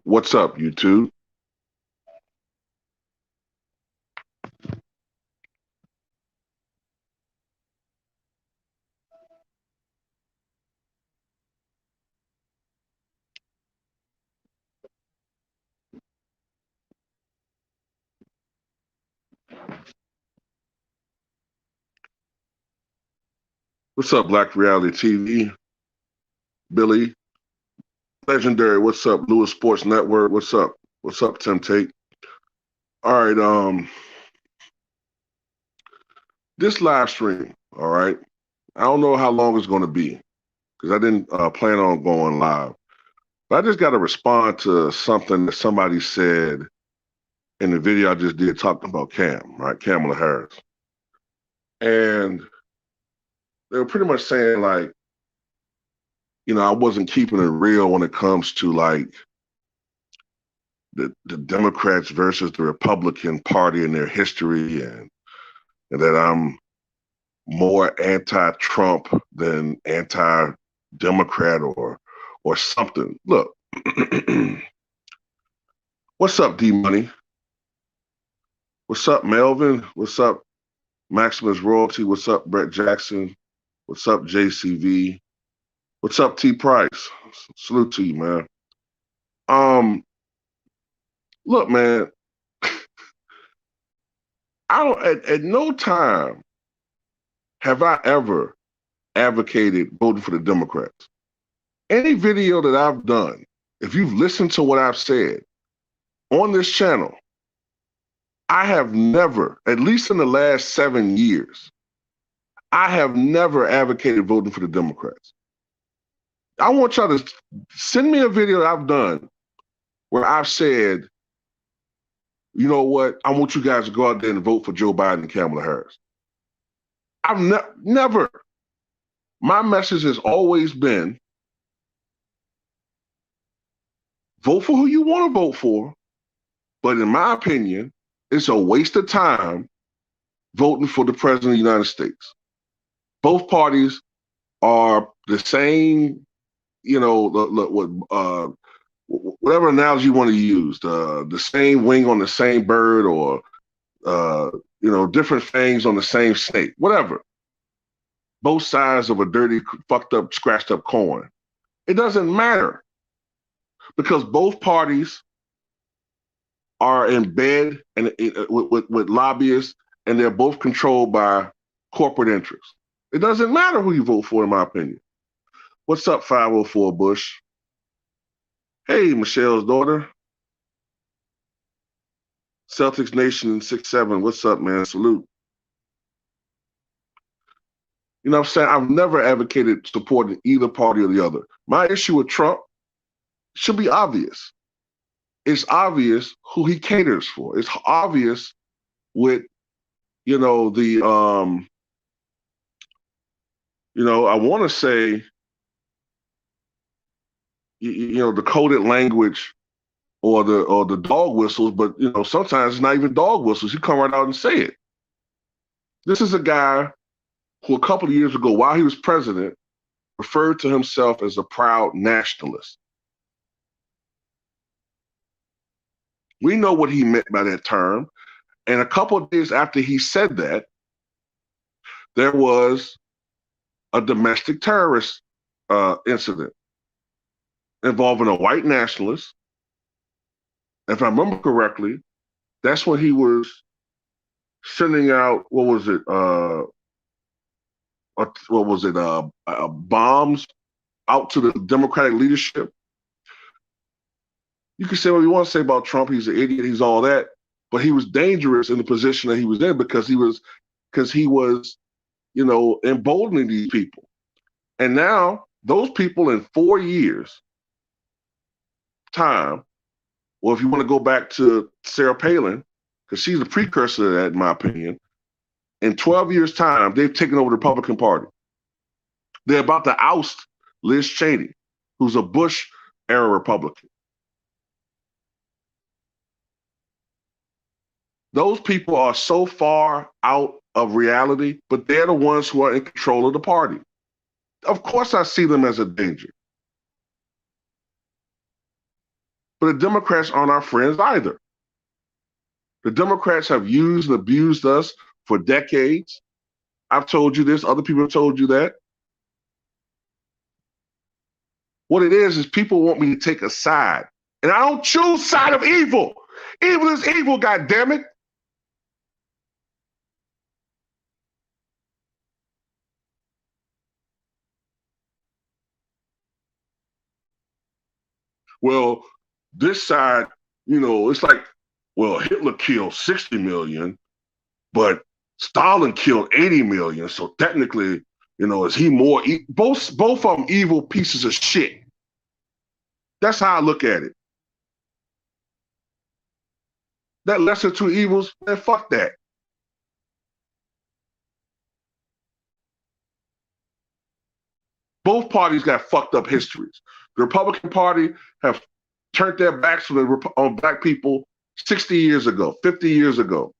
What's up, YouTube? What's up, Black Reality TV? Billy, Legendary. What's up, Lewis Sports Network? What's up? What's up, Tim Tate? All right, this live stream, all right. I don't know how long it's going to be because I didn't plan on going live. But I just got to respond to something that somebody said in the video I just did talking about Cam, right? Kamala Harris. And they were pretty much saying, like, I wasn't keeping it real when it comes to, like, the Democrats versus the Republican Party and their history, and that I'm more anti-Trump than anti-Democrat or something. Look, what's up, D Money? What's up, Melvin? What's up, Maximus Royalty? What's up, Brett Jackson? What's up, JCV? What's up, T Price? Salute to you, man. Look, man, I don't at no time have I ever advocated voting for the Democrats. Any video that I've done, if you've listened to what I've said on this channel, I have never, at least in the last 7 years, I have never advocated voting for the Democrats. I want y'all to send me a video that I've done where I've said, you know what, I want you guys to go out there and vote for Joe Biden and Kamala Harris. I've never. My message has always been, vote for who you want to vote for, but in my opinion, it's a waste of time voting for the president of the United States. Both parties are the same, whatever analogy you want to use, the same wing on the same bird, or different fangs on the same snake, whatever. Both sides of a dirty, fucked up, scratched up coin. It doesn't matter, because both parties are in bed and with lobbyists, and they're both controlled by corporate interests. It doesn't matter who you vote for, in my opinion. What's up, 504 Bush? Hey, Michelle's daughter. Celtics Nation 6-7. What's up, man? Salute. You know what I'm saying? I've never advocated supporting either party or the other. My issue with Trump should be obvious. It's obvious who he caters for. It's obvious with, I want to say, the coded language or the dog whistles, but sometimes it's not even dog whistles. You come right out and say it. This is a guy who a couple of years ago, while he was president, referred to himself as a proud nationalist. We know what he meant by that term. And a couple of days after he said that, there was a domestic terrorist incident involving a white nationalist. If I remember correctly, that's when he was sending out, bombs out to the Democratic leadership. You can say what you want to say about Trump. He's an idiot. He's all that. But he was dangerous in the position that he was in because he was, emboldening these people. And now those people in 4 years time, or if you want to go back to Sarah Palin, because she's a precursor to that, in my opinion, in 12 years time, they've taken over the Republican Party. They're about to oust Liz Cheney, who's a Bush era Republican. Those people are so far out of reality, but they're the ones who are in control of the party. Of course, I see them as a danger. But the Democrats aren't our friends either. The Democrats have used and abused us for decades. I've told you this, other people have told you that. What it is people want me to take a side. And I don't choose side of evil. Evil is evil, goddammit. Well, this side, it's like, well, Hitler killed 60 million, but Stalin killed 80 million. So technically, is he more both of them evil pieces of shit. That's how I look at it. That lesser two evils, man, fuck that. Both parties got fucked up histories. The Republican Party have turned their backs on black people 60 years ago, 50 years ago.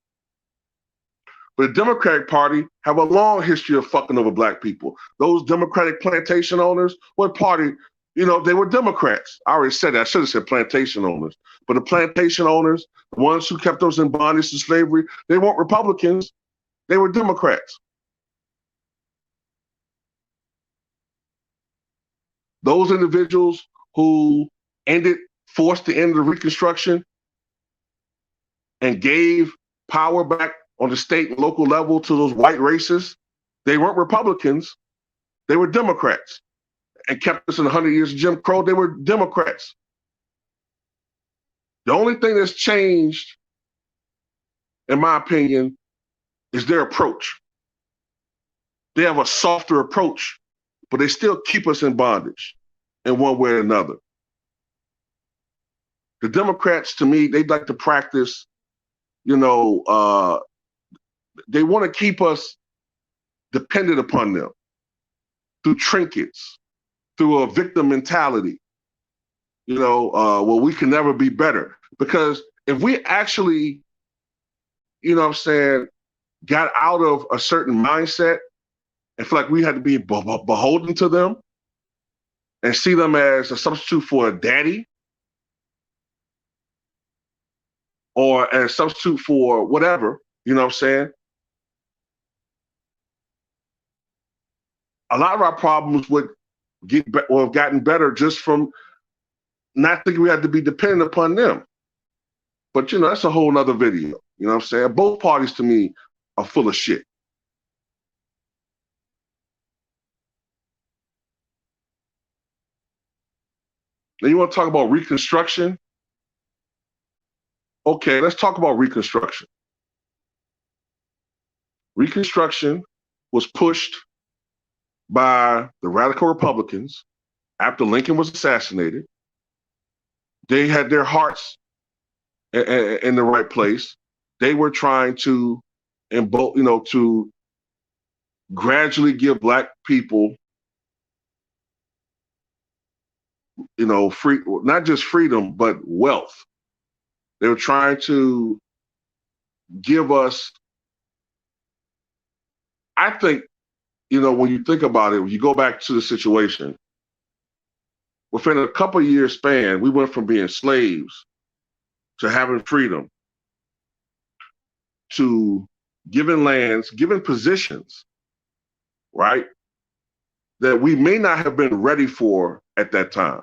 But the Democratic Party have a long history of fucking over black people. Those Democratic plantation owners, what party? They were Democrats. I already said that. I should have said plantation owners. But the plantation owners, the ones who kept us in bondage to slavery, they weren't Republicans. They were Democrats. Those individuals who forced the end of Reconstruction and gave power back on the state and local level to those white racists, they weren't Republicans. They were Democrats. And kept us in 100 years of Jim Crow, they were Democrats. The only thing that's changed, in my opinion, is their approach. They have a softer approach, but they still keep us in bondage in one way or another. The Democrats, to me, they'd like to practice, they want to keep us dependent upon them through trinkets, through a victim mentality. Well, we can never be better. Because if we actually, got out of a certain mindset and feel like we had to be beholden to them and see them as a substitute for a daddy or as a substitute for whatever, a lot of our problems would have gotten better just from not thinking we had to be dependent upon them. But, that's a whole nother video. Both parties, to me, are full of shit. Now, you want to talk about Reconstruction? Okay, let's talk about Reconstruction. Reconstruction was pushed by the radical Republicans after Lincoln was assassinated. They had their hearts in the right place. They were trying to, to gradually give black people, free, not just freedom, but wealth. They were trying to give us, I think, when you think about it, when you go back to the situation, within a couple of years span, we went from being slaves to having freedom, to given lands, given positions, right, that we may not have been ready for at that time,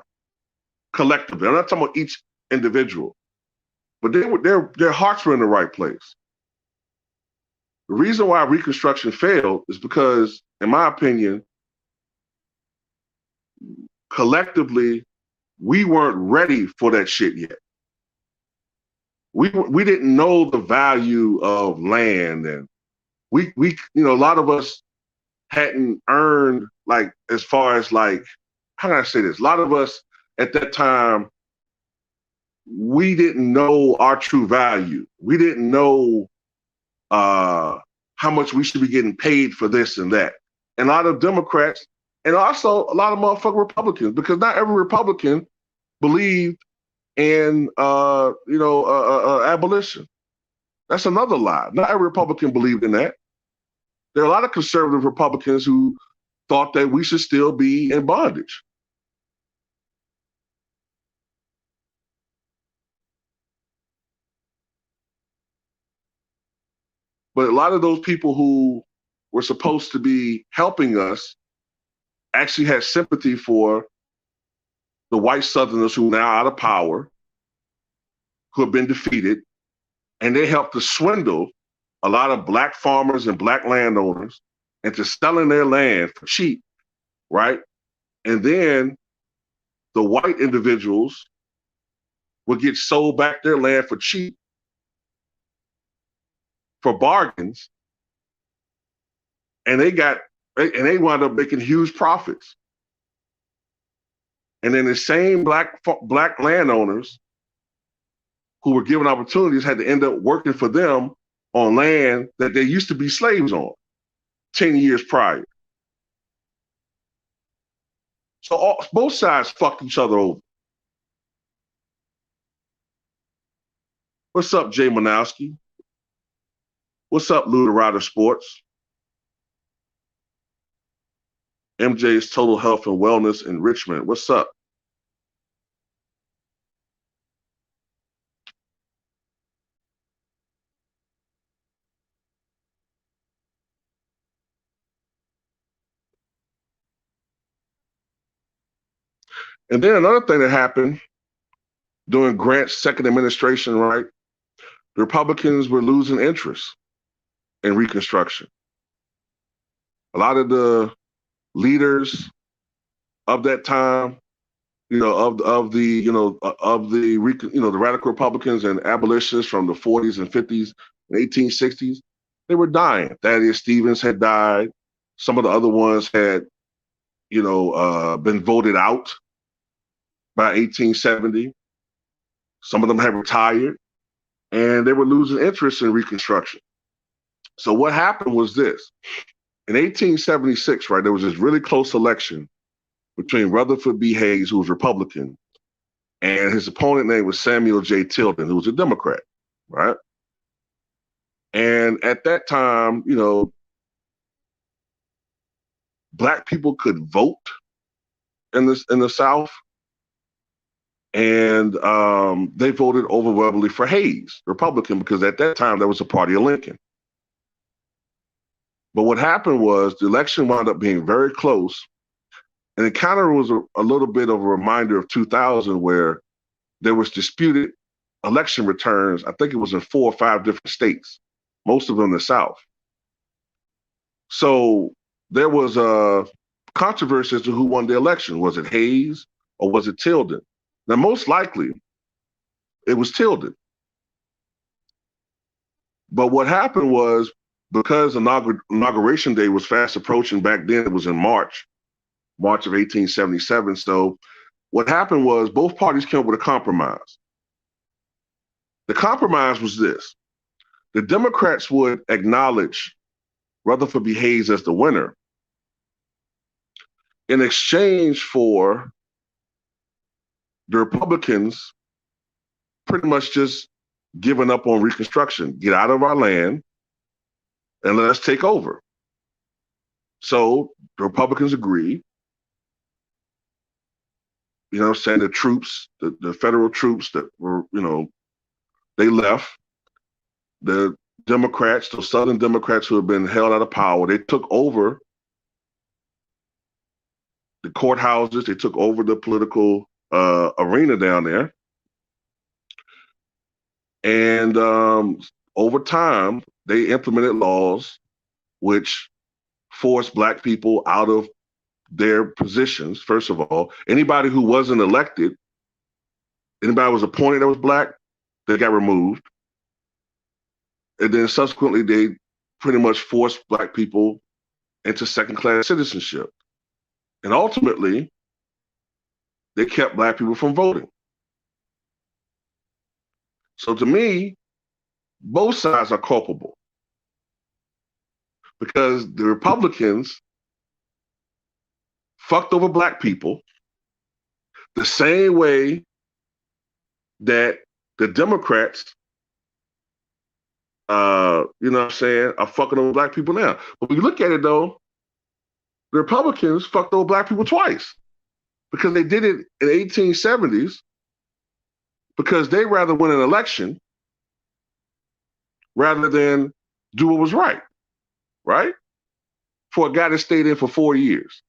collectively. I'm not talking about each individual, but their hearts were in the right place. The reason why Reconstruction failed is because, in my opinion, collectively, we weren't ready for that shit yet. We didn't know the value of land, and we a lot of us hadn't earned, like, as far as, like, how can I say this? A lot of us at that time, we didn't know our true value. We didn't know how much we should be getting paid for this and that. And a lot of Democrats, and also a lot of motherfucking Republicans, because not every Republican believed in abolition. That's another lie. Not every Republican believed in that. There are a lot of conservative Republicans who thought that we should still be in bondage. But a lot of those people who were supposed to be helping us actually had sympathy for the white Southerners who are now out of power, who have been defeated, and they helped to swindle a lot of black farmers and black landowners into selling their land for cheap, right? And then the white individuals would get sold back their land for cheap, for bargains, and they wound up making huge profits. And then the same black landowners who were given opportunities had to end up working for them on land that they used to be slaves on 10 years prior. So both sides fucked each other over. What's up, Jay Manowski? What's up, Luda Sports? MJ's Total Health and Wellness Enrichment. What's up? And then another thing that happened during Grant's second administration, right? The Republicans were losing interest in Reconstruction. A lot of the leaders of that time, the radical Republicans and abolitionists from the 40s and 50s and 1860s, they were dying. Thaddeus Stevens had died. Some of the other ones had, been voted out by 1870. Some of them had retired, and they were losing interest in Reconstruction. So what happened was this. In 1876, right, there was this really close election between Rutherford B. Hayes, who was Republican, and his opponent name was Samuel J. Tilden, who was a Democrat, right? And at that time, Black people could vote in the South, and they voted overwhelmingly for Hayes, Republican, because at that time that was the party of Lincoln. But what happened was the election wound up being very close, and it kind of was a little bit of a reminder of 2000, where there was disputed election returns. I think it was in 4 or 5 different states, most of them in the South. So there was a controversy as to who won the election. Was it Hayes or was it Tilden? Now, most likely, it was Tilden. But what happened was, because inauguration day was fast approaching back then, it was in March of 1877. So what happened was both parties came up with a compromise. The compromise was this. The Democrats would acknowledge Rutherford B. Hayes as the winner in exchange for the Republicans pretty much just giving up on Reconstruction. Get out of our land and let us take over. So the Republicans agreed. Saying the troops, the federal troops that were, they left. The Democrats, the Southern Democrats who had been held out of power, they took over the courthouses, they took over the political arena down there. And over time, they implemented laws which forced Black people out of their positions. First of all, anybody who wasn't elected, anybody who was appointed that was Black, they got removed. And then subsequently, they pretty much forced Black people into second-class citizenship. And ultimately, they kept Black people from voting. So to me, both sides are culpable, because the Republicans fucked over Black people the same way that the Democrats, are fucking over Black people now. But when you look at it, though, the Republicans fucked over Black people twice, because they did it in the 1870s because they rather win an election rather than do what was right, right? For a guy that stayed in for 4 years.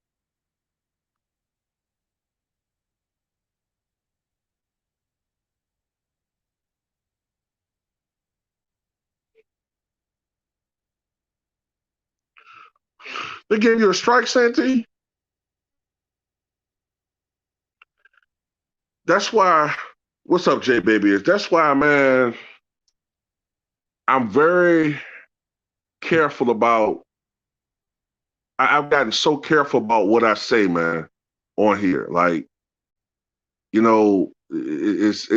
They gave you a strike, Santee. That's why. What's up, J Baby? That's why, man. I'm very careful about. I've gotten so careful about what I say, man, on here. Like, you know, it's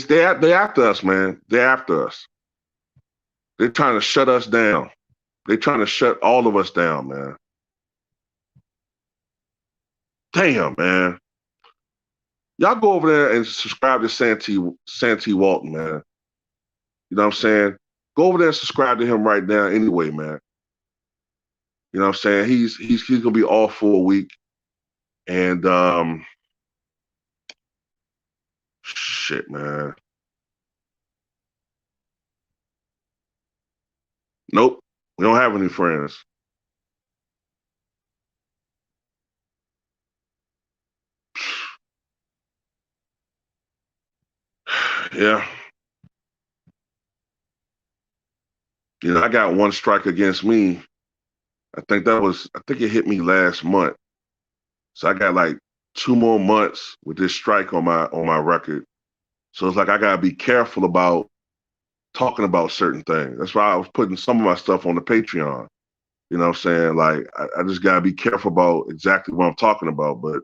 they after us, man. They're after us. They're trying to shut us down. They're trying to shut all of us down, man. Damn, man. Y'all go over there and subscribe to Santee Walton, man. You know what I'm saying? Go over there and subscribe to him right now anyway, man. You know what I'm saying? He's gonna be off for a week. And shit, man. Nope. We don't have any friends. Yeah. You know, I got one strike against me. I think it hit me last month. So I got like 2 more months with this strike on my record. So it's like I gotta be careful about talking about certain things. That's why I was putting some of my stuff on the Patreon. You know what I'm saying? Like I just gotta be careful about exactly what I'm talking about. But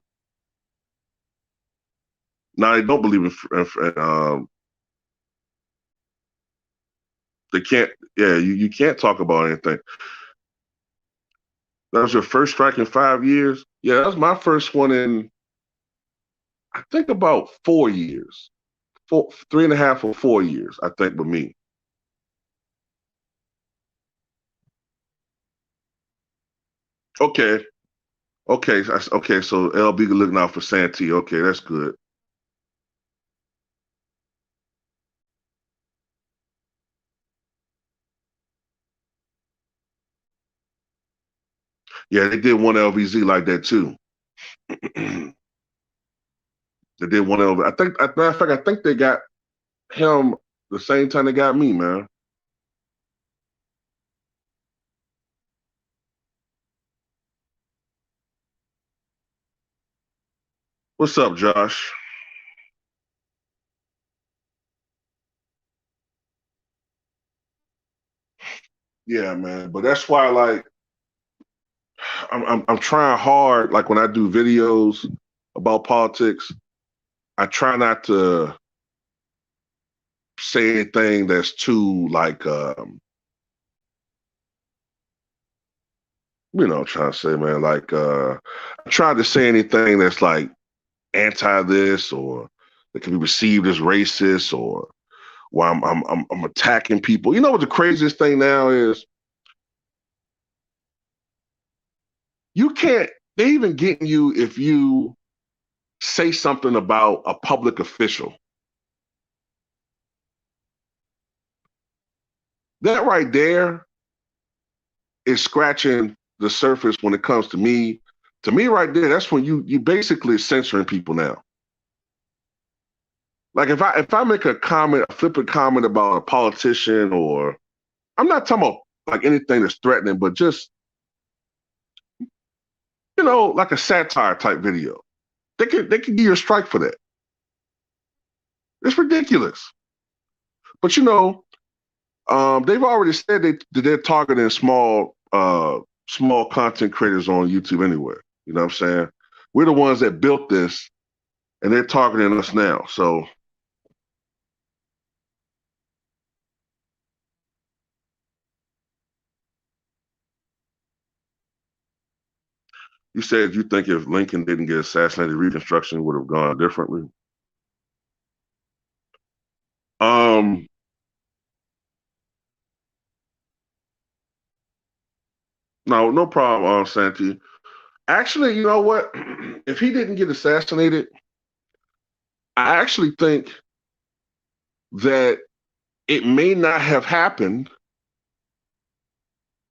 now they don't believe they can't. Yeah, you can't talk about anything. That was your first strike in 5 years. Yeah, that was my first one in I think about 4 years, 3.5 or 4 years. I think with me. Okay, okay. So LB looking out for Santee. Okay, that's good. Yeah, they did one LVZ like that too. They did one LV. I think, as a matter of fact, I think they got him the same time they got me, man. What's up, Josh? Yeah, man. But that's why, like, I'm trying hard. Like when I do videos about politics, I try not to say anything that's too like, I'm trying to say, man, like, I try to say anything that's like anti this or that can be received as racist or why I'm attacking people. You know what the craziest thing now is? You can't. They even getting you if you say something about a public official. That right there is scratching the surface when it comes to me. To me, right there, that's when you basically censoring people now. Like if I make a comment, a flippant comment about a politician, or I'm not talking about like anything that's threatening, but just like a satire type video. They can give you a strike for that. It's ridiculous. But they've already said that they're targeting small content creators on YouTube anyway. You know what I'm saying? We're the ones that built this, and they're targeting us now. So you said you think if Lincoln didn't get assassinated, Reconstruction would have gone differently. Um, no, no problem, Santee. Actually, you know what? If he didn't get assassinated, I actually think that it may not have happened,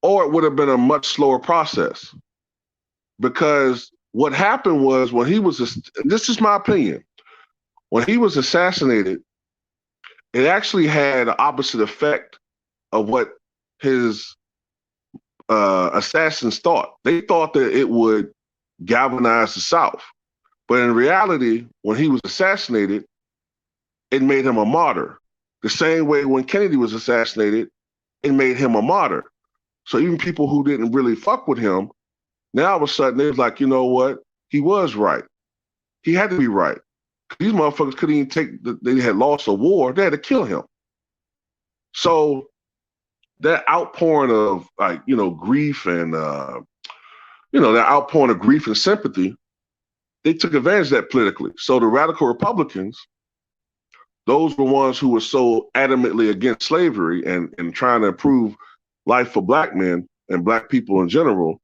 or it would have been a much slower process. Because what happened was when he was, this is my opinion, when he was assassinated, it actually had the opposite effect of what his assassins thought. They thought that it would galvanize the South. But in reality, when he was assassinated, it made him a martyr. The same way when Kennedy was assassinated, it made him a martyr. So even people who didn't really fuck with him, now all of a sudden they was like, you know what? He was right. He had to be right. These motherfuckers couldn't even they had lost a war. They had to kill him. So that outpouring of grief and, that outpouring of grief and sympathy, they took advantage of that politically. So the radical Republicans, those were ones who were so adamantly against slavery and trying to improve life for black men and black people in general.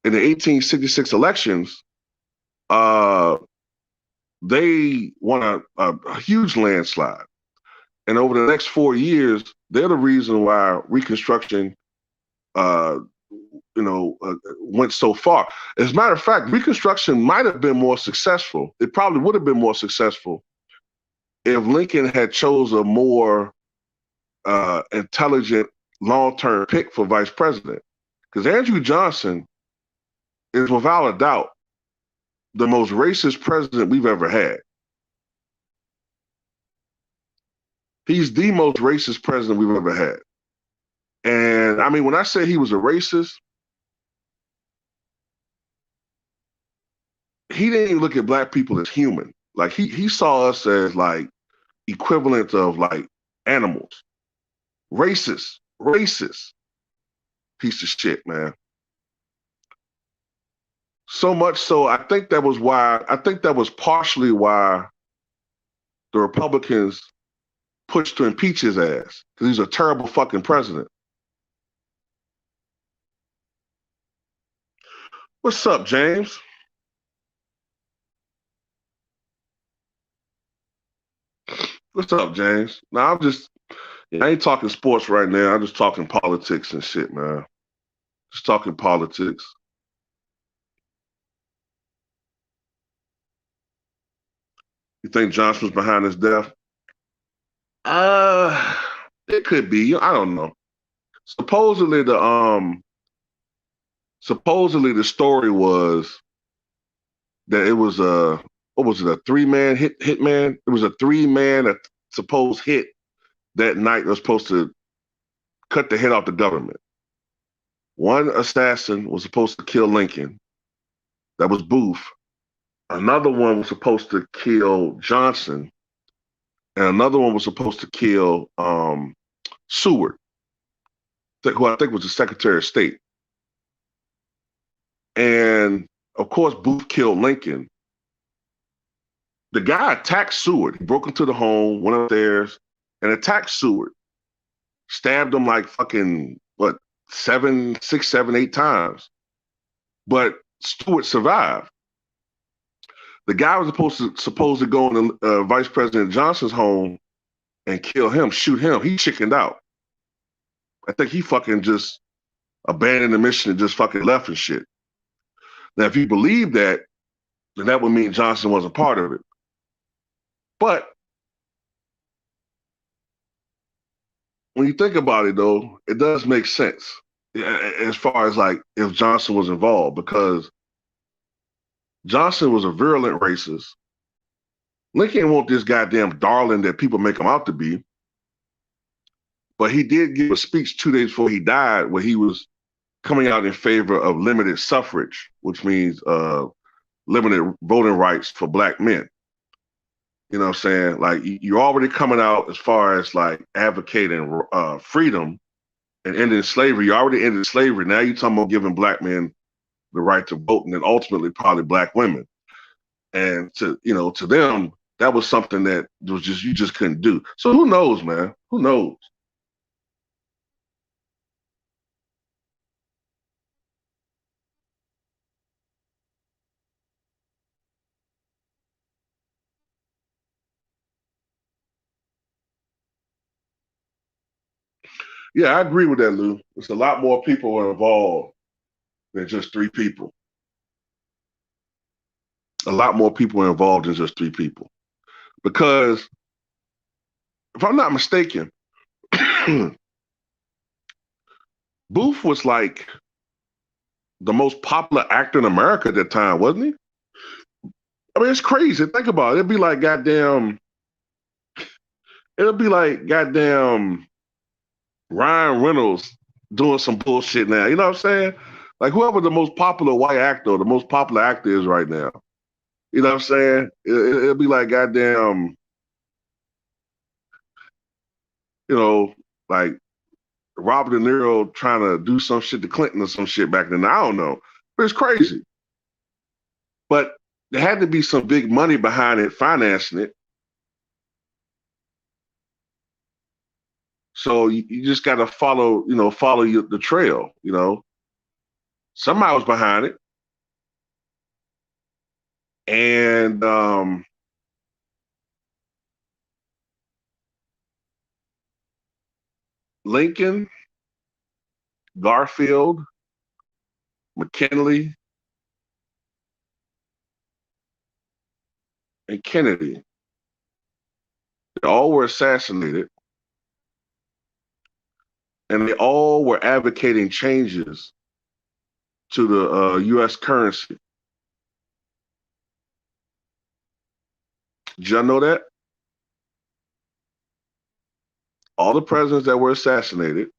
In the 1866 elections, they won a huge landslide. And over the next 4 years, they're the reason why Reconstruction, went so far. As a matter of fact, Reconstruction might have been more successful. It probably would have been more successful if Lincoln had chose a more intelligent long-term pick for vice president. Because Andrew Johnson is without a doubt the most racist president we've ever had. He's the most racist president we've ever had. And I mean, when I say he was a racist, he didn't even look at black people as human. Like he saw us as like equivalent of like animals. Racist piece of shit, man. So much so, I think that was partially why the Republicans pushed to impeach his ass, because he's a terrible fucking president. What's up, James? What's up, James? Now I ain't talking sports right now. I'm just talking politics and shit, man. Just talking politics. You think Johnson was behind his death? Uh, it could be. I don't know. Supposedly the story was that it was a 3-man hitman. It was a 3-man supposed hit that night that was supposed to cut the head off the government. One assassin was supposed to kill Lincoln. That was Booth. Another one was supposed to kill Johnson. And another one was supposed to kill Seward, who I think was the Secretary of State. And of course, Booth killed Lincoln. The guy attacked Seward. He broke into the home, went upstairs, and attacked Seward. Stabbed him like fucking, 6, 7, 8 times. But Seward survived. The guy was supposed to go into Vice President Johnson's home and kill him, shoot him. He chickened out. I think he fucking just abandoned the mission and just fucking left and shit. Now, if you believe that, then that would mean Johnson wasn't part of it. But when you think about it, though, it does make sense as far as like if Johnson was involved, because Johnson was a virulent racist. Lincoln wasn't this goddamn darling that people make him out to be. But he did give a speech 2 days before he died where he was coming out in favor of limited suffrage, which means limited voting rights for black men. You know what I'm saying? Like, you're already coming out as far as like advocating freedom and ending slavery. You already ended slavery. Now you're talking about giving black men the right to vote, and then ultimately probably black women. And to them, that was something that was you just couldn't do. So who knows, man? Who knows? Yeah, I agree with that, Lou. There's a lot more people involved than just three people. A lot more people involved than just three people. Because if I'm not mistaken, Booth was like the most popular actor in America at that time, wasn't he? I mean, it's crazy. Think about it. It'll be like goddamn Ryan Reynolds doing some bullshit now. You know what I'm saying? Like whoever the most popular white actor or the most popular actor is right now. You know what I'm saying? It'll be like goddamn, like Robert De Niro trying to do some shit to Clinton or some shit back then. I don't know. But it's crazy. But there had to be some big money behind it, financing it. So you just got to follow the trail. Somebody was behind it, and Lincoln, Garfield, McKinley, and Kennedy, they all were assassinated, and they all were advocating changes to the U.S. currency. Did y'all know that? All the presidents that were assassinated,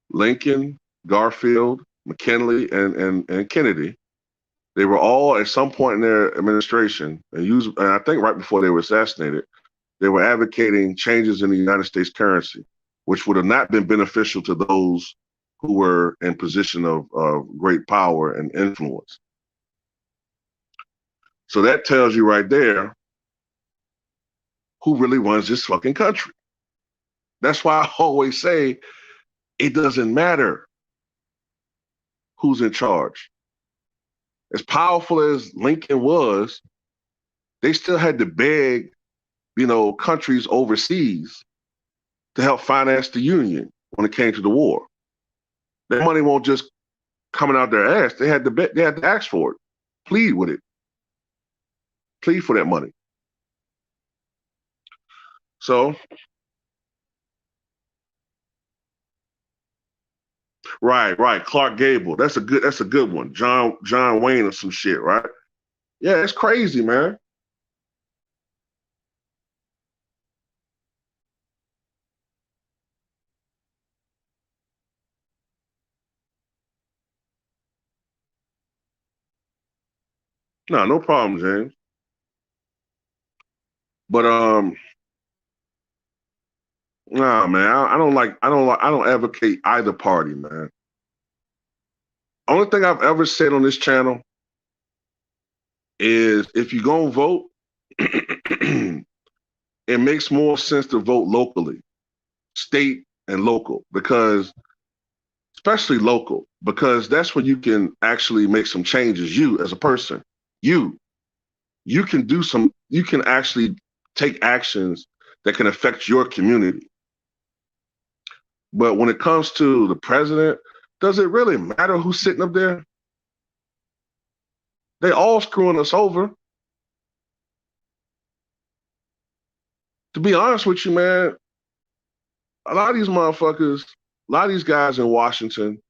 Lincoln, Garfield, McKinley, and Kennedy, they were all at some point in their administration, and I think right before they were assassinated, they were advocating changes in the United States currency, which would have not been beneficial to those who were in position of great power and influence. So that tells you right there who really runs this fucking country. That's why I always say it doesn't matter who's in charge. As powerful as Lincoln was, they still had to beg, countries overseas to help finance the Union when it came to the war. That money won't just coming out their ass. They had to ask for it, plead with it, plead for that money. So, right. Clark Gable. That's a good one. John Wayne or some shit, right? Yeah, it's crazy, man. No problem, James. But nah, man, I don't advocate either party, man. Only thing I've ever said on this channel is if you're gonna vote, it makes more sense to vote locally, state and local, especially local, because that's when you can actually make some changes. You as a person, you can actually take actions that can affect your community. But when it comes to the president, does it really matter who's sitting up there? They all screwing us over. To be honest with you, man, a lot of these motherfuckers, a lot of these guys in Washington,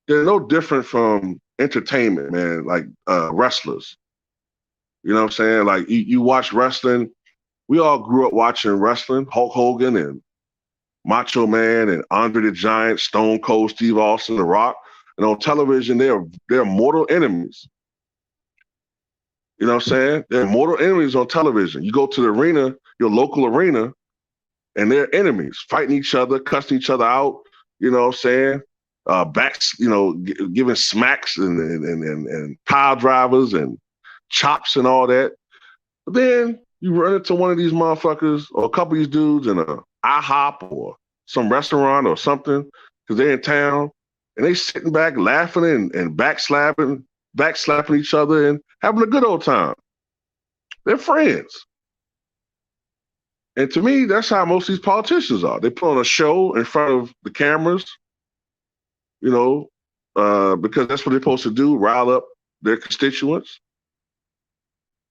they're no different from entertainment, man, like wrestlers. You know what I'm saying? Like you watch wrestling. We all grew up watching wrestling, Hulk Hogan and Macho Man and Andre the Giant, Stone Cold Steve Austin, The Rock. And on television, they're mortal enemies. You know what I'm saying? They're mortal enemies on television. You go to the arena, your local arena, and they're enemies, fighting each other, cussing each other out, you know what I'm saying? Backs, giving smacks and pile drivers and chops and all that. But then you run into one of these motherfuckers or a couple of these dudes in a IHOP or some restaurant or something because they're in town and they sitting back laughing and backslapping each other and having a good old time. They're friends. And to me, that's how most of these politicians are. They put on a show in front of the cameras, you know, because that's what they're supposed to do, rile up their constituents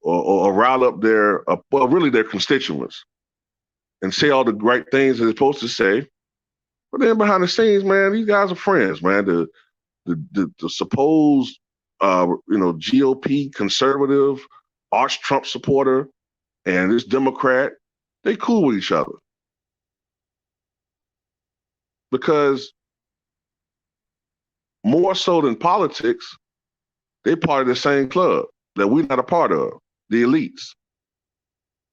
or rile up their, well, really their constituents and say all the right things that they're supposed to say. But then behind the scenes, man, these guys are friends, man. The supposed, GOP conservative, arch Trump supporter and this Democrat, they cool with each other. Because more so than politics, they part of the same club that we're not a part of, the elites.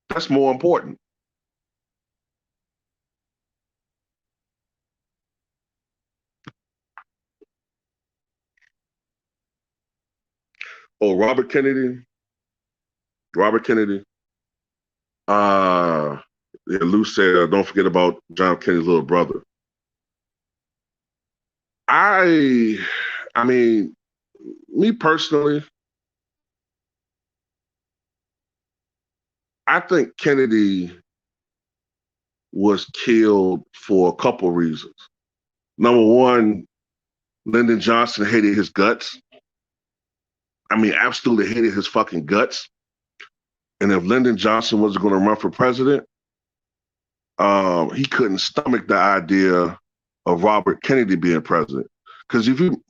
That's more important. Oh, Robert Kennedy. Robert Kennedy. Uh, yeah, Lou said, don't forget about John Kennedy's little brother. I mean, me personally, I think Kennedy was killed for a couple reasons. Number one, Lyndon Johnson hated his guts. I mean, absolutely hated his fucking guts. And if Lyndon Johnson wasn't going to run for president, he couldn't stomach the idea of Robert Kennedy being president. Because if you,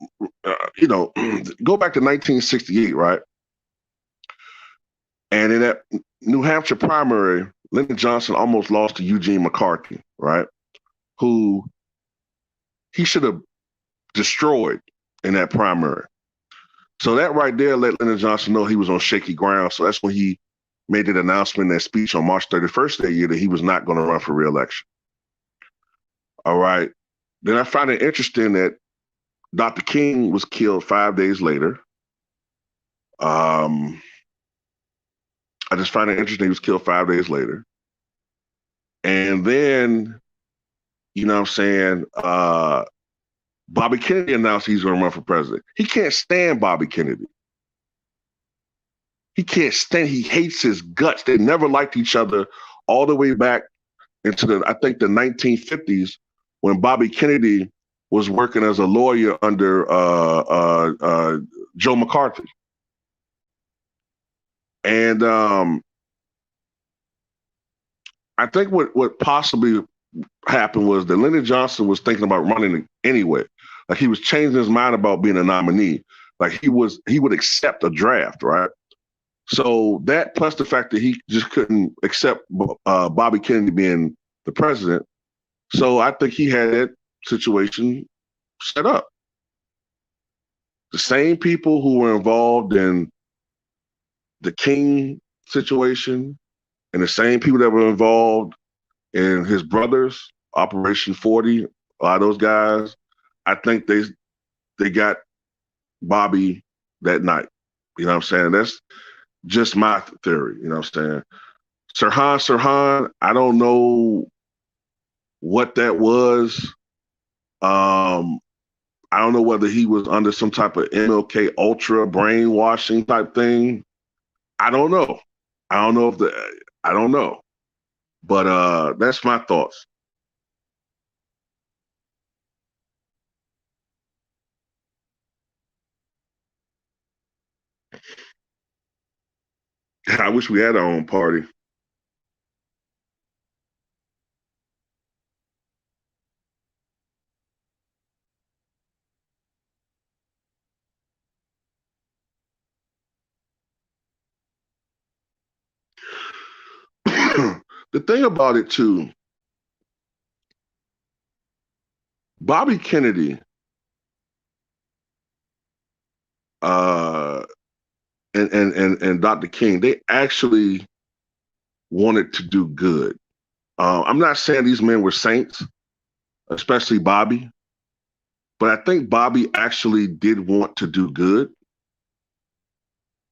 go back to 1968, right? And in that New Hampshire primary, Lyndon Johnson almost lost to Eugene McCarthy, right? Who he should have destroyed in that primary. So that right there let Lyndon Johnson know he was on shaky ground. So that's when he made that announcement, that speech on March 31st that year, that he was not going to run for re-election. All right. Then I find it interesting that Dr. King was killed 5 days later. I just find it interesting he was killed 5 days later. And then, you know what I'm saying, Bobby Kennedy announced he's going to run for president. He can't stand Bobby Kennedy. He can't stand, he hates his guts. They never liked each other all the way back into I think the 1950s, when Bobby Kennedy was working as a lawyer under Joe McCarthy. And I think what possibly happened was that Lyndon Johnson was thinking about running anyway. Like he was changing his mind about being a nominee. Like he would accept a draft, right? So that plus the fact that he just couldn't accept Bobby Kennedy being the president. So I think he had that situation set up. The same people who were involved in the King situation and the same people that were involved in his brothers, Operation 40, a lot of those guys, I think they got Bobby that night. You know what I'm saying? That's just my theory. You know what I'm saying? Sirhan, I don't know what that was. I don't know whether he was under some type of MLK Ultra brainwashing type thing. I don't know. I don't know. But that's my thoughts. I wish we had our own party. The thing about it too, Bobby Kennedy uh, and Dr. King, they actually wanted to do good. I'm not saying these men were saints, especially Bobby, but I think Bobby actually did want to do good.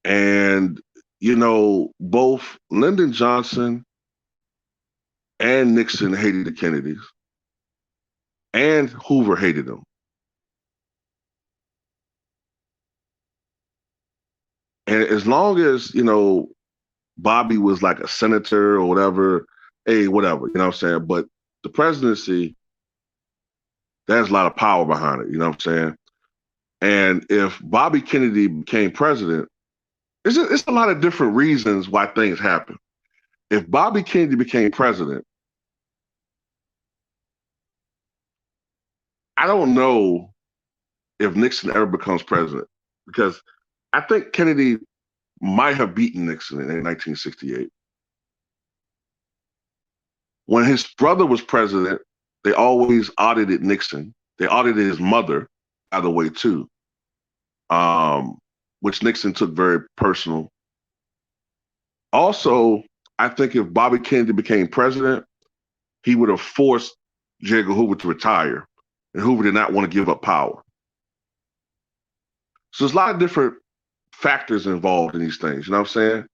And, both Lyndon Johnson and Nixon hated the Kennedys, and Hoover hated them. And as long as, Bobby was like a senator or whatever, hey, whatever, you know what I'm saying? But the presidency, there's a lot of power behind it, you know what I'm saying? And if Bobby Kennedy became president, it's a lot of different reasons why things happen. If Bobby Kennedy became president, I don't know if Nixon ever becomes president because I think Kennedy might have beaten Nixon in 1968. When his brother was president, they always audited Nixon. They audited his mother, by the way, too, um, which Nixon took very personal. Also, I think if Bobby Kennedy became president, he would have forced J. Edgar Hoover to retire, and Hoover did not want to give up power. So there's a lot of different factors involved in these things. You know what I'm saying?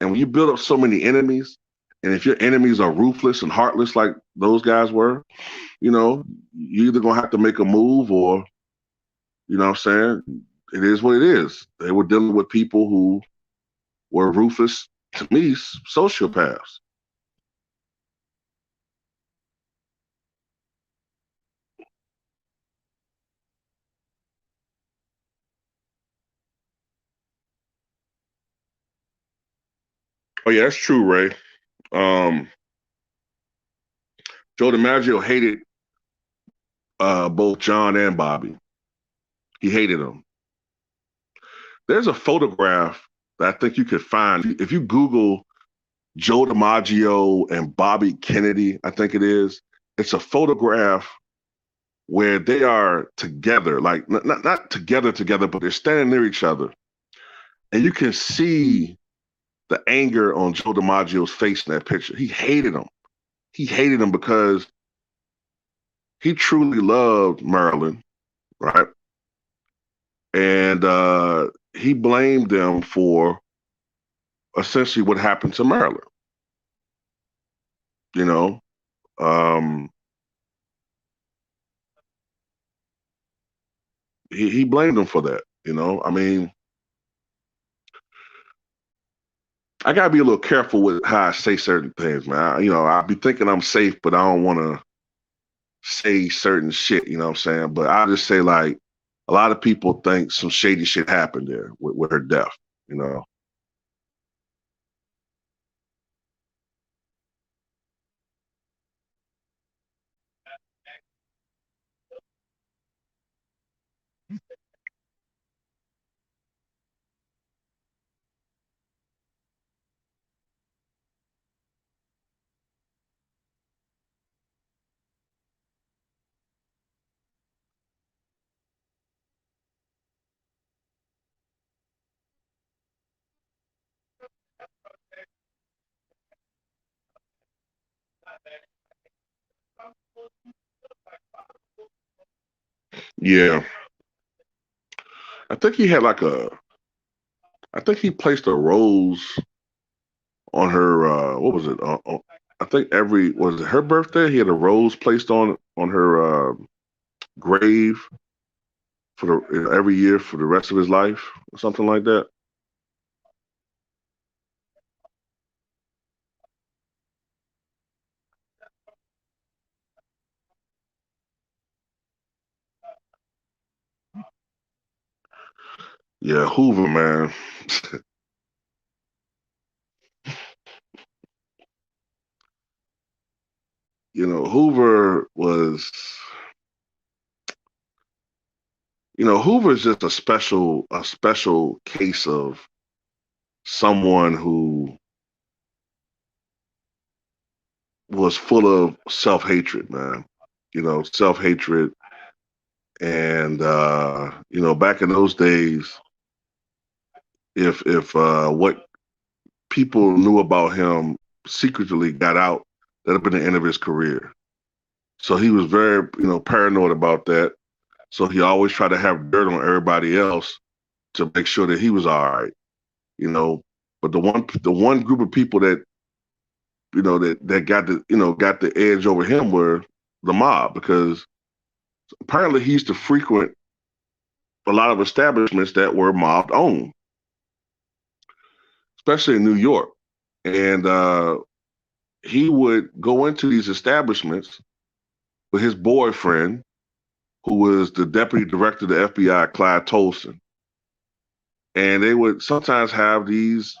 And when you build up so many enemies, and if your enemies are ruthless and heartless like those guys were, you know, you're either gonna have to make a move or, you know what I'm saying? It is what it is. They were dealing with people who were ruthless, to me, sociopaths. Oh yeah, that's true, Ray. Um, Joe DiMaggio hated both John and Bobby. He hated them. There's a photograph that I think you could find if you Google Joe DiMaggio and Bobby Kennedy. I think it is. It's a photograph where they are together, like not together, but they're standing near each other, and you can see the anger on Joe DiMaggio's face in that picture. He hated him. He hated him because he truly loved Marilyn, right? And he blamed them for essentially what happened to Marilyn. You know, um, he blamed them for that. You know, I mean, I gotta be a little careful with how I say certain things, man. I'll be thinking I'm safe, but I don't want to say certain shit. You know what I'm saying? But I just say like a lot of people think some shady shit happened there with her death. You know? Yeah, I think he had like a. I think he placed a rose on her. What was it? I think every was it her birthday. He had a rose placed on her grave for every year for the rest of his life, or something like that. Yeah, Hoover, man. Hoover was. Hoover is just a special case of someone who was full of self hatred, man. Self hatred, and back in those days, if what people knew about him secretly got out, that'd have been the end of his career. So he was very, paranoid about that. So he always tried to have dirt on everybody else to make sure that he was all right, you know. But the one group of people that that got the edge over him were the mob because apparently he used to frequent a lot of establishments that were mob owned, especially in New York. And he would go into these establishments with his boyfriend, who was the deputy director of the FBI, Clyde Tolson. And they would sometimes have these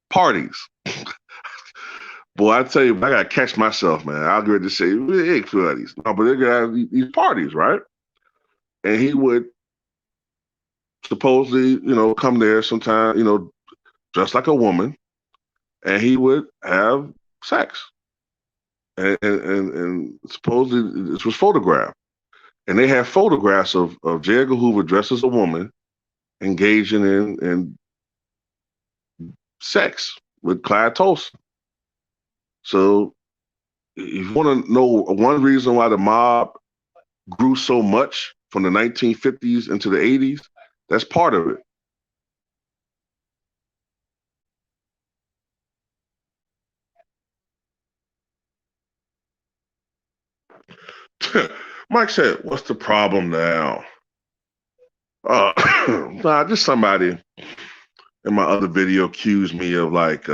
parties. Boy, I tell you, I gotta catch myself, man. I'll get ready to say, hey, parties. No, but they're gonna have these parties, right? And he would supposedly, come there sometime, dressed like a woman, and he would have sex. And supposedly this was photographed. And they have photographs of J. Edgar Hoover dressed as a woman engaging in sex with Clyde Tolson. So if you want to know one reason why the mob grew so much from the 1950s into the 80s, that's part of it. Mike said, what's the problem now? Just somebody in my other video accused me of what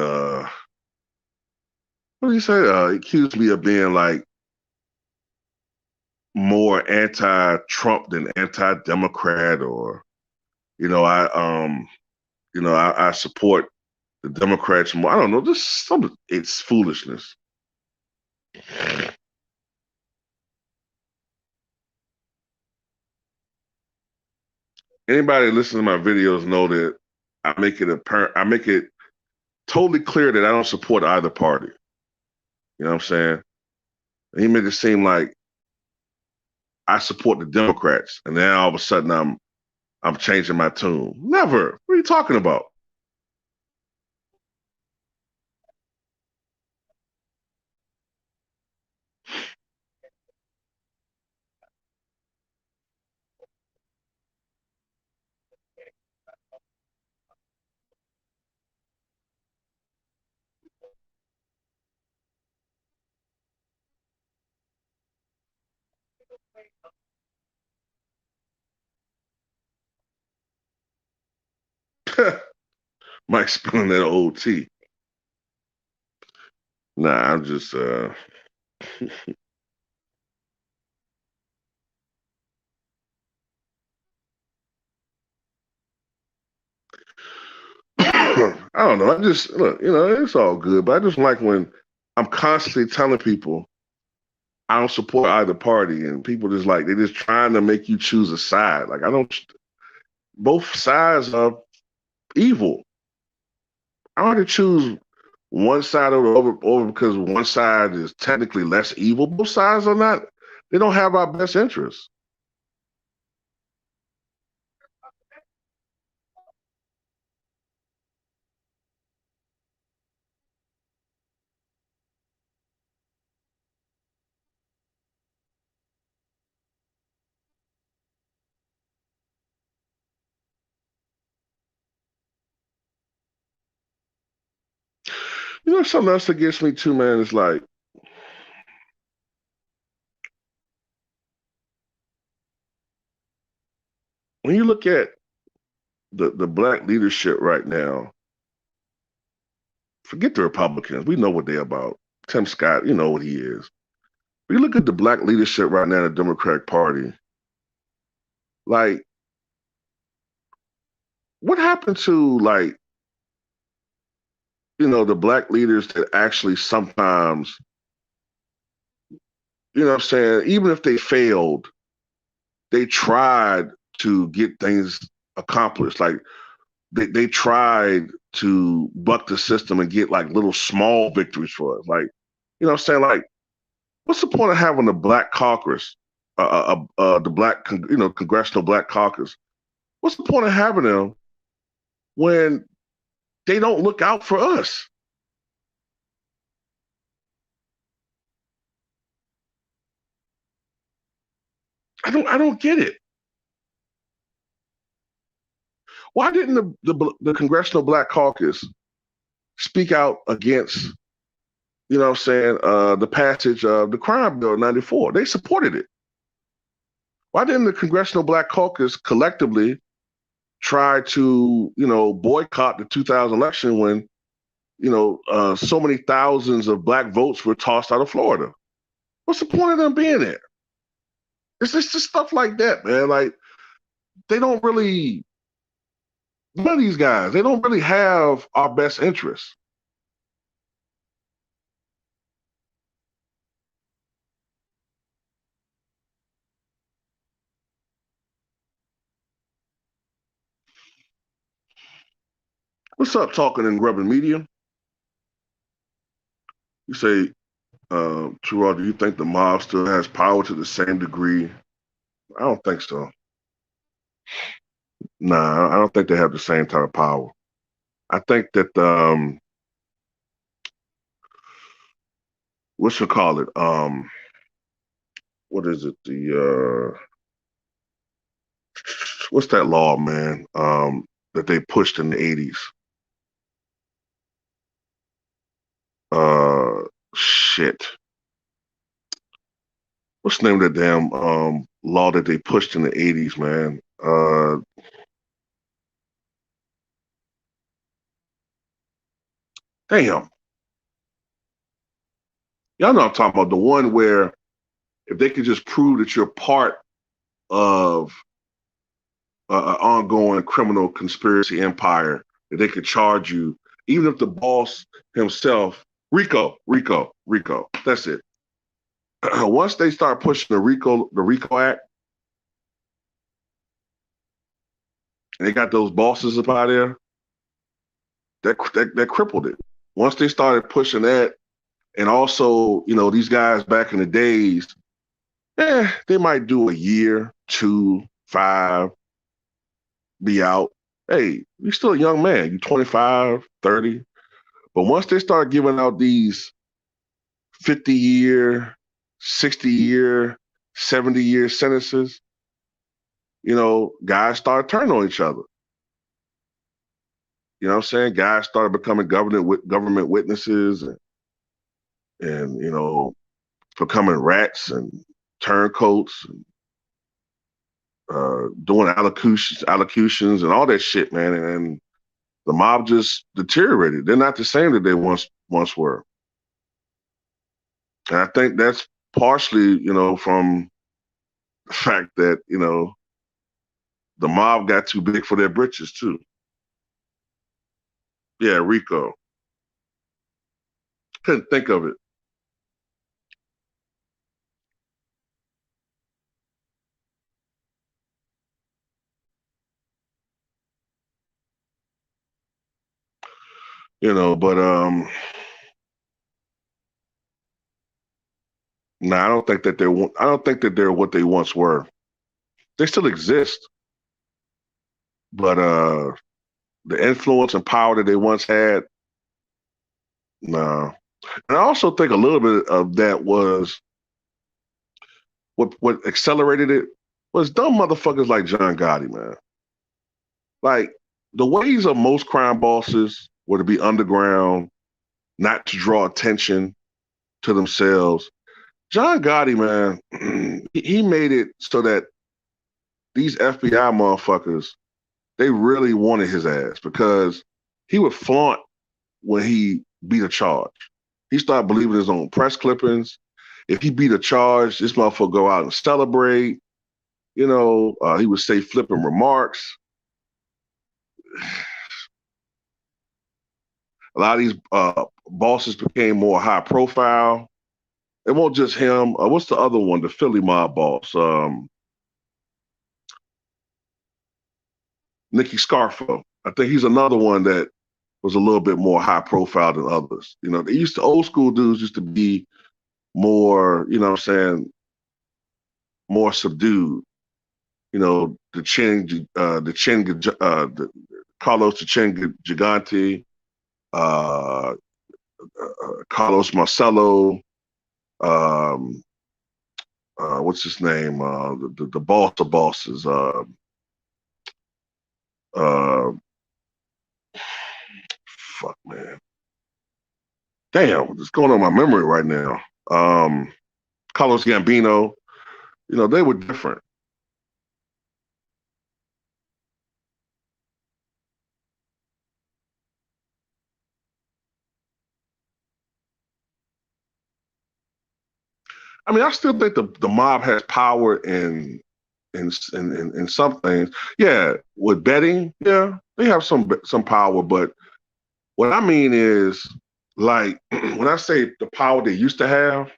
do you say? Accused me of being like more anti-Trump than anti-Democrat, or I support the Democrats more. I don't know, just it's foolishness. Anybody listening to my videos know that I make it totally clear that I don't support either party. You know what I'm saying? He made it seem like I support the Democrats, and then all of a sudden I'm changing my tune. Never. What are you talking about? Mike spilling that old tea. Nah, I'm just I don't know. I just look, it's all good, but I just like when I'm constantly telling people I don't support either party, and people they're just trying to make you choose a side. Like, I don't. Both sides are evil. I want to choose one side over because one side is technically less evil. Both sides are not. They don't have our best interests. Something else that gets me too, man, is like when you look at the black leadership right now, forget the Republicans. We know what they're about. Tim Scott, you know what he is. When you look at the black leadership right now in the Democratic Party, like, what happened to the black leaders that actually sometimes, what I'm saying, even if they failed, they tried to get things accomplished. Like they tried to buck the system and get like little small victories for us. Like, what I'm saying, like, what's the point of having the Black Caucus, the Black, Congressional Black Caucus? What's the point of having them when they don't look out for us? I don't get it. Why didn't the Congressional Black Caucus speak out against, the passage of the crime bill in 94? They supported it. Why didn't the Congressional Black Caucus collectively try to, boycott the 2000 election when, so many thousands of black votes were tossed out of Florida. What's the point of them being there? It's just stuff like that, man. Like, they don't really, none of these guys, they don't really have our best interests. What's up, talking and grubbing media? You say, Terrell, do you think the mob still has power to the same degree? I don't think so. Nah, I don't think they have the same type of power. I think that what you call it? What is it? The what's that law, man? That they pushed in the 80s. Shit. What's the name of that damn law that they pushed in the 80s, man? Damn. Y'all know I'm talking about, the one where if they could just prove that you're part of an ongoing criminal conspiracy empire, that they could charge you, even if the boss himself, Rico, that's it. Once they start pushing the RICO Act, and they got those bosses up out there, that crippled it. Once they started pushing that, and also, these guys back in the days, they might do a year, 2, 5, be out. Hey, you're still a young man. You're 25, 30. But once they start giving out these 50-year, 60-year, 70-year sentences, guys start turning on each other. You know what I'm saying? Guys started becoming government witnesses, and becoming rats and turncoats, and doing allocutions and all that shit, man. And the mob just deteriorated. They're not the same that they once were. And I think that's partially, from the fact that, the mob got too big for their britches too. Yeah, Rico. Couldn't think of it. But no, I don't think that they're what they once were. They still exist, but the influence and power that they once had, no. And I also think a little bit of that was what accelerated it was dumb motherfuckers like John Gotti, man. Like, the ways of most crime bosses were to be underground, not to draw attention to themselves. John Gotti, man, he made it so that these FBI motherfuckers, they really wanted his ass, because he would flaunt when he beat a charge. He started believing his own press clippings. If he beat a charge, this motherfucker go out and celebrate. He would say flipping remarks. A lot of these bosses became more high profile. It won't just him. What's the other one? The Philly mob boss, Nicky Scarfo. I think he's another one that was a little bit more high profile than others. Old school dudes used to be more, what I'm saying, more subdued. The Carlos the Chin Gigante, uh, Carlos Marcello, um, what's his name? The boss of bosses. Uh, fuck, man. Damn, what's going on in my memory right now? Carlos Gambino. They were different. I mean, I still think the mob has power in some things. Yeah, with betting, yeah, they have some power. But what I mean is, like, when I say the power they used to have,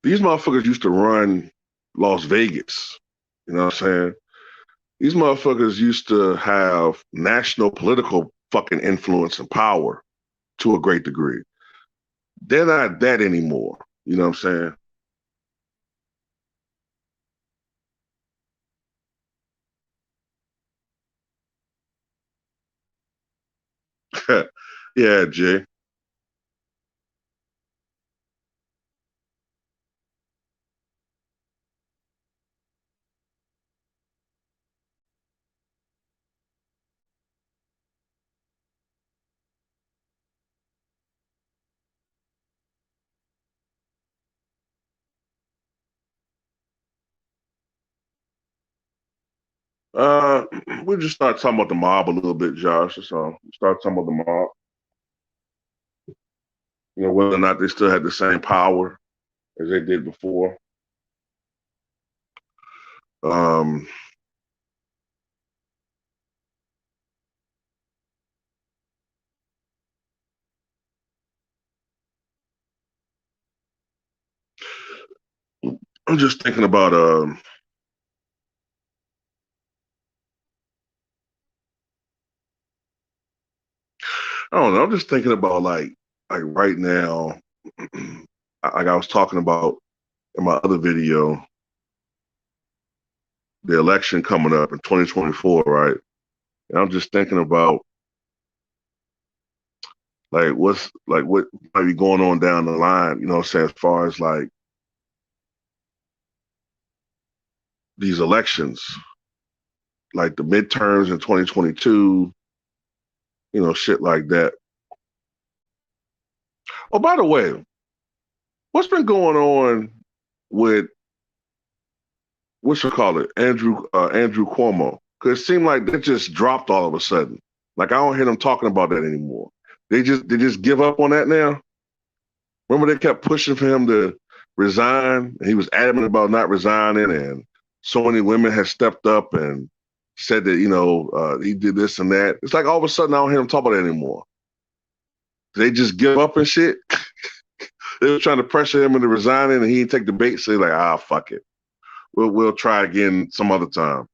these motherfuckers used to run Las Vegas. You know what I'm saying? These motherfuckers used to have national political fucking influence and power to a great degree. They're not that anymore. You know what I'm saying? Yeah, Jay. Uh, we just start talking about the mob a little bit, Josh. So start talking about the mob. You know, whether or not they still had the same power as they did before. Um, I'm just thinking about I don't know. I'm just thinking about like right now, like I was talking about in my other video, the election coming up in 2024, right? And I'm just thinking about what might be going on down the line, you know what I'm saying, as far as like these elections, like the midterms in 2022, you know, shit like that. Oh, by the way, what's been going on with what you call it, Andrew Cuomo? Because it seemed like that just dropped all of a sudden. Like I don't hear them talking about that anymore. They just give up on that now. Remember they kept pushing for him to resign, and he was adamant about not resigning, and so many women have stepped up and said that he did this and that. It's like all of a sudden I don't hear him talk about it anymore. They just give up and shit. They were trying to pressure him into resigning, and he didn't take the bait. So he's like, fuck it, we'll try again some other time.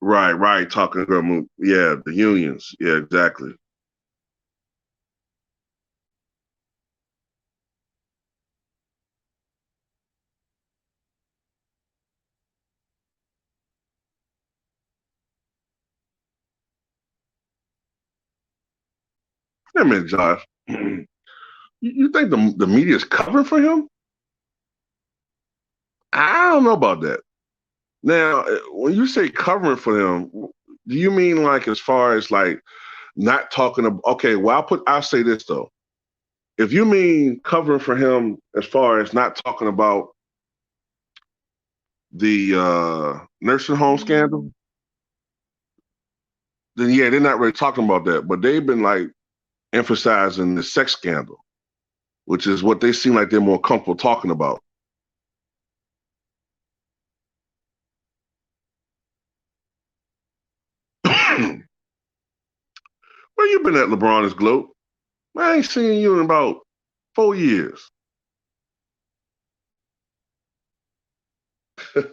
Right, right. Talking about yeah, the unions. Yeah, exactly. I mean, Josh, you think the media is covering for him? I don't know about that. Now, when you say covering for him, do you mean like as far as like not talking about? Okay, well, I'll say this though. If you mean covering for him as far as not talking about the nursing home scandal, then yeah, they're not really talking about that. But they've been like emphasizing the sex scandal, which is what they seem like they're more comfortable talking about. Where you been at, LeBron is gloat? I ain't seen you in about 4 years. Hey,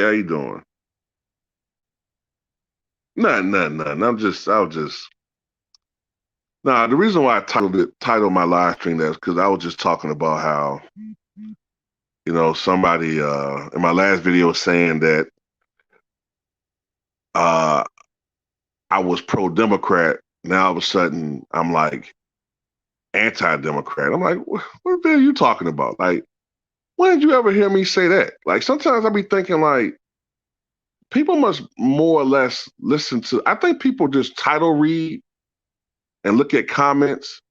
how you doing? Nothing. Nah, the reason why I titled my live stream that is because I was just talking about how, somebody in my last video was saying that uh I was pro Democrat. Now all of a sudden I'm like anti-Democrat. I'm like, what the hell are you talking about? Like, when did you ever hear me say that? Like sometimes I be thinking like people must more or less listen to I think people just title read and look at comments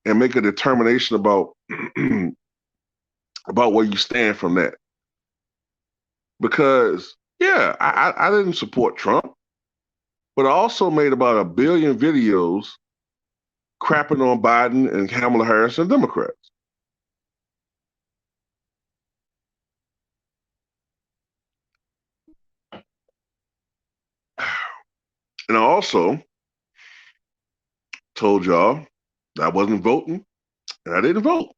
and make a determination about about where you stand from that. Because, yeah, I didn't support Trump, but I also made about 1 billion videos crapping on Biden and Kamala Harris and Democrats. And I also told y'all that I wasn't voting, and I didn't vote.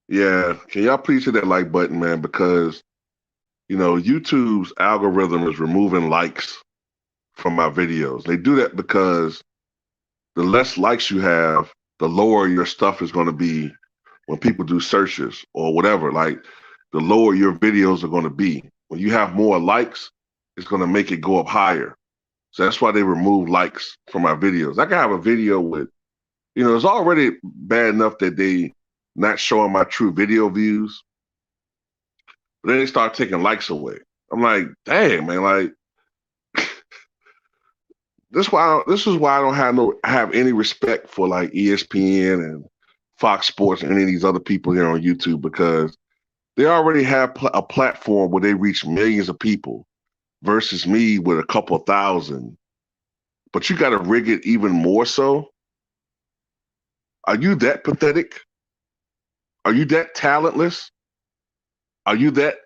Yeah, can y'all please hit that like button, man? Because, YouTube's algorithm is removing likes from my videos. They do that because the less likes you have, the lower your stuff is going to be when people do searches or whatever. Like, the lower your videos are going to be. When you have more likes, it's going to make it go up higher. So that's why they remove likes from my videos. I can have a video with, it's already bad enough that they not showing my true video views, but then they start taking likes away. I'm like, dang, man, like this is why I don't have any respect for like ESPN and Fox Sports and any of these other people here on YouTube, because they already have a platform where they reach millions of people versus me with a couple thousand. But you got to rig it even more so. Are you that pathetic? Are you that talentless? Are you that,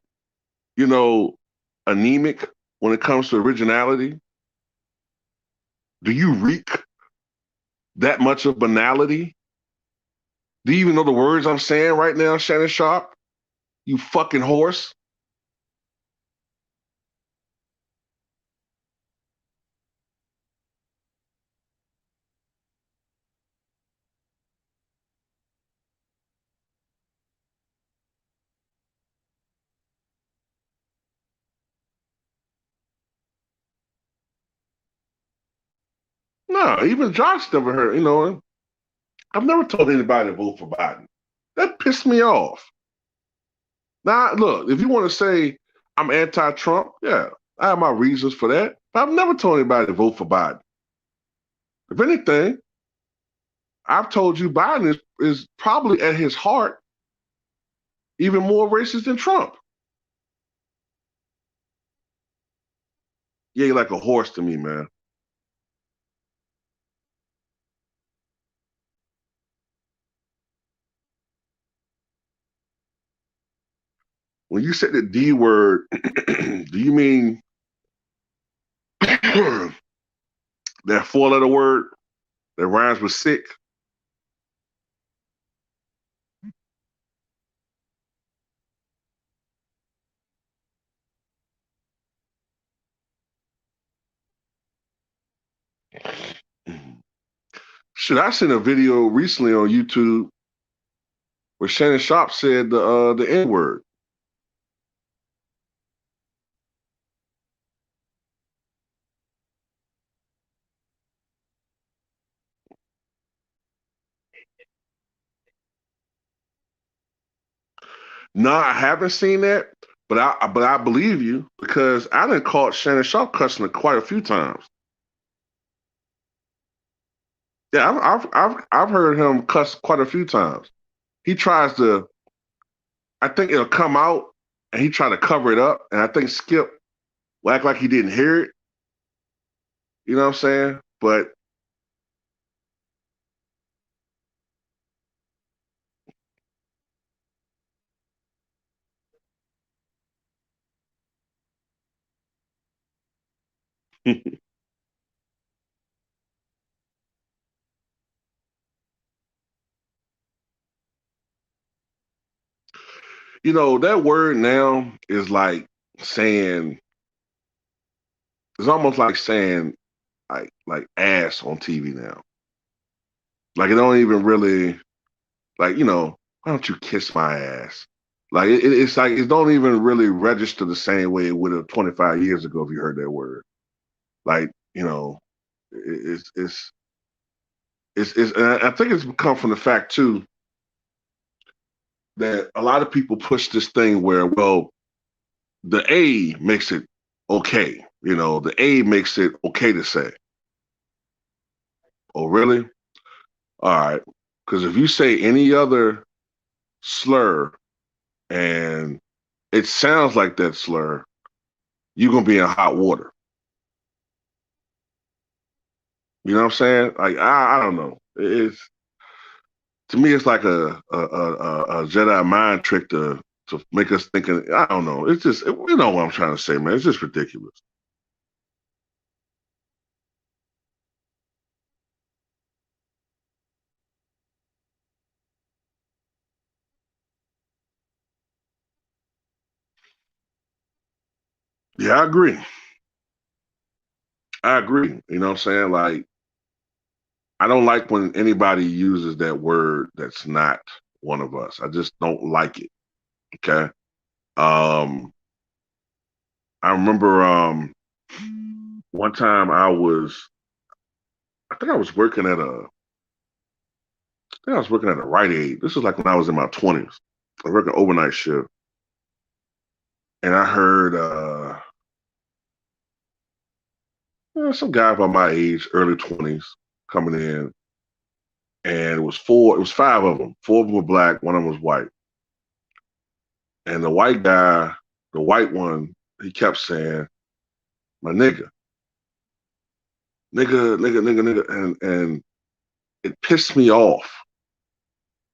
anemic when it comes to originality? Do you reek that much of banality? Do you even know the words I'm saying right now, Shannon Sharpe? You fucking horse. No, even Josh never heard, I've never told anybody to vote for Biden. That pissed me off. Now, look, if you want to say I'm anti-Trump, yeah, I have my reasons for that. But I've never told anybody to vote for Biden. If anything, I've told you Biden is probably at his heart even more racist than Trump. Yeah, you're like a horse to me, man. When you said the D word, do you mean that 4-letter word that rhymes with sick? Shit, I seen a video recently on YouTube where Shannon Sharpe said the N word. No, I haven't seen that, but I believe you, because I done caught Shannon Sharpe cussing quite a few times. Yeah, I've heard him cuss quite a few times. He tries to, I think it'll come out, and he try to cover it up, and I think Skip will act like he didn't hear it. You know what I'm saying? But that word now is like saying, it's almost like saying like ass on TV now. Like it don't even really, like, why don't you kiss my ass? Like it's like it don't even really register the same way it would have 25 years ago if you heard that word. Like, it's it's it's and I think it's come from the fact too that a lot of people push this thing where, well, the A makes it okay. the A makes it okay to say. Oh, really? All right. Because if you say any other slur and it sounds like that slur, you're gonna be in hot water. You know what I'm saying? Like I don't know. It's to me, it's like a Jedi mind trick to make us think. I don't know. It's just you know what I'm trying to say, man. It's just ridiculous. Yeah, I agree. I agree. You know what I'm saying? Like I don't like when anybody uses that word that's not one of us. I just don't like it. Okay. Um, I remember one time I think I was working at a Rite Aid. This was like when I was in my 20s. I was working overnight shift, and I heard some guy about my age, early 20s, coming in, and it was five of them. Four of them were black, one of them was white, and the white guy, the white one, he kept saying, "My nigga, nigga, nigga, nigga, nigga," and it pissed me off,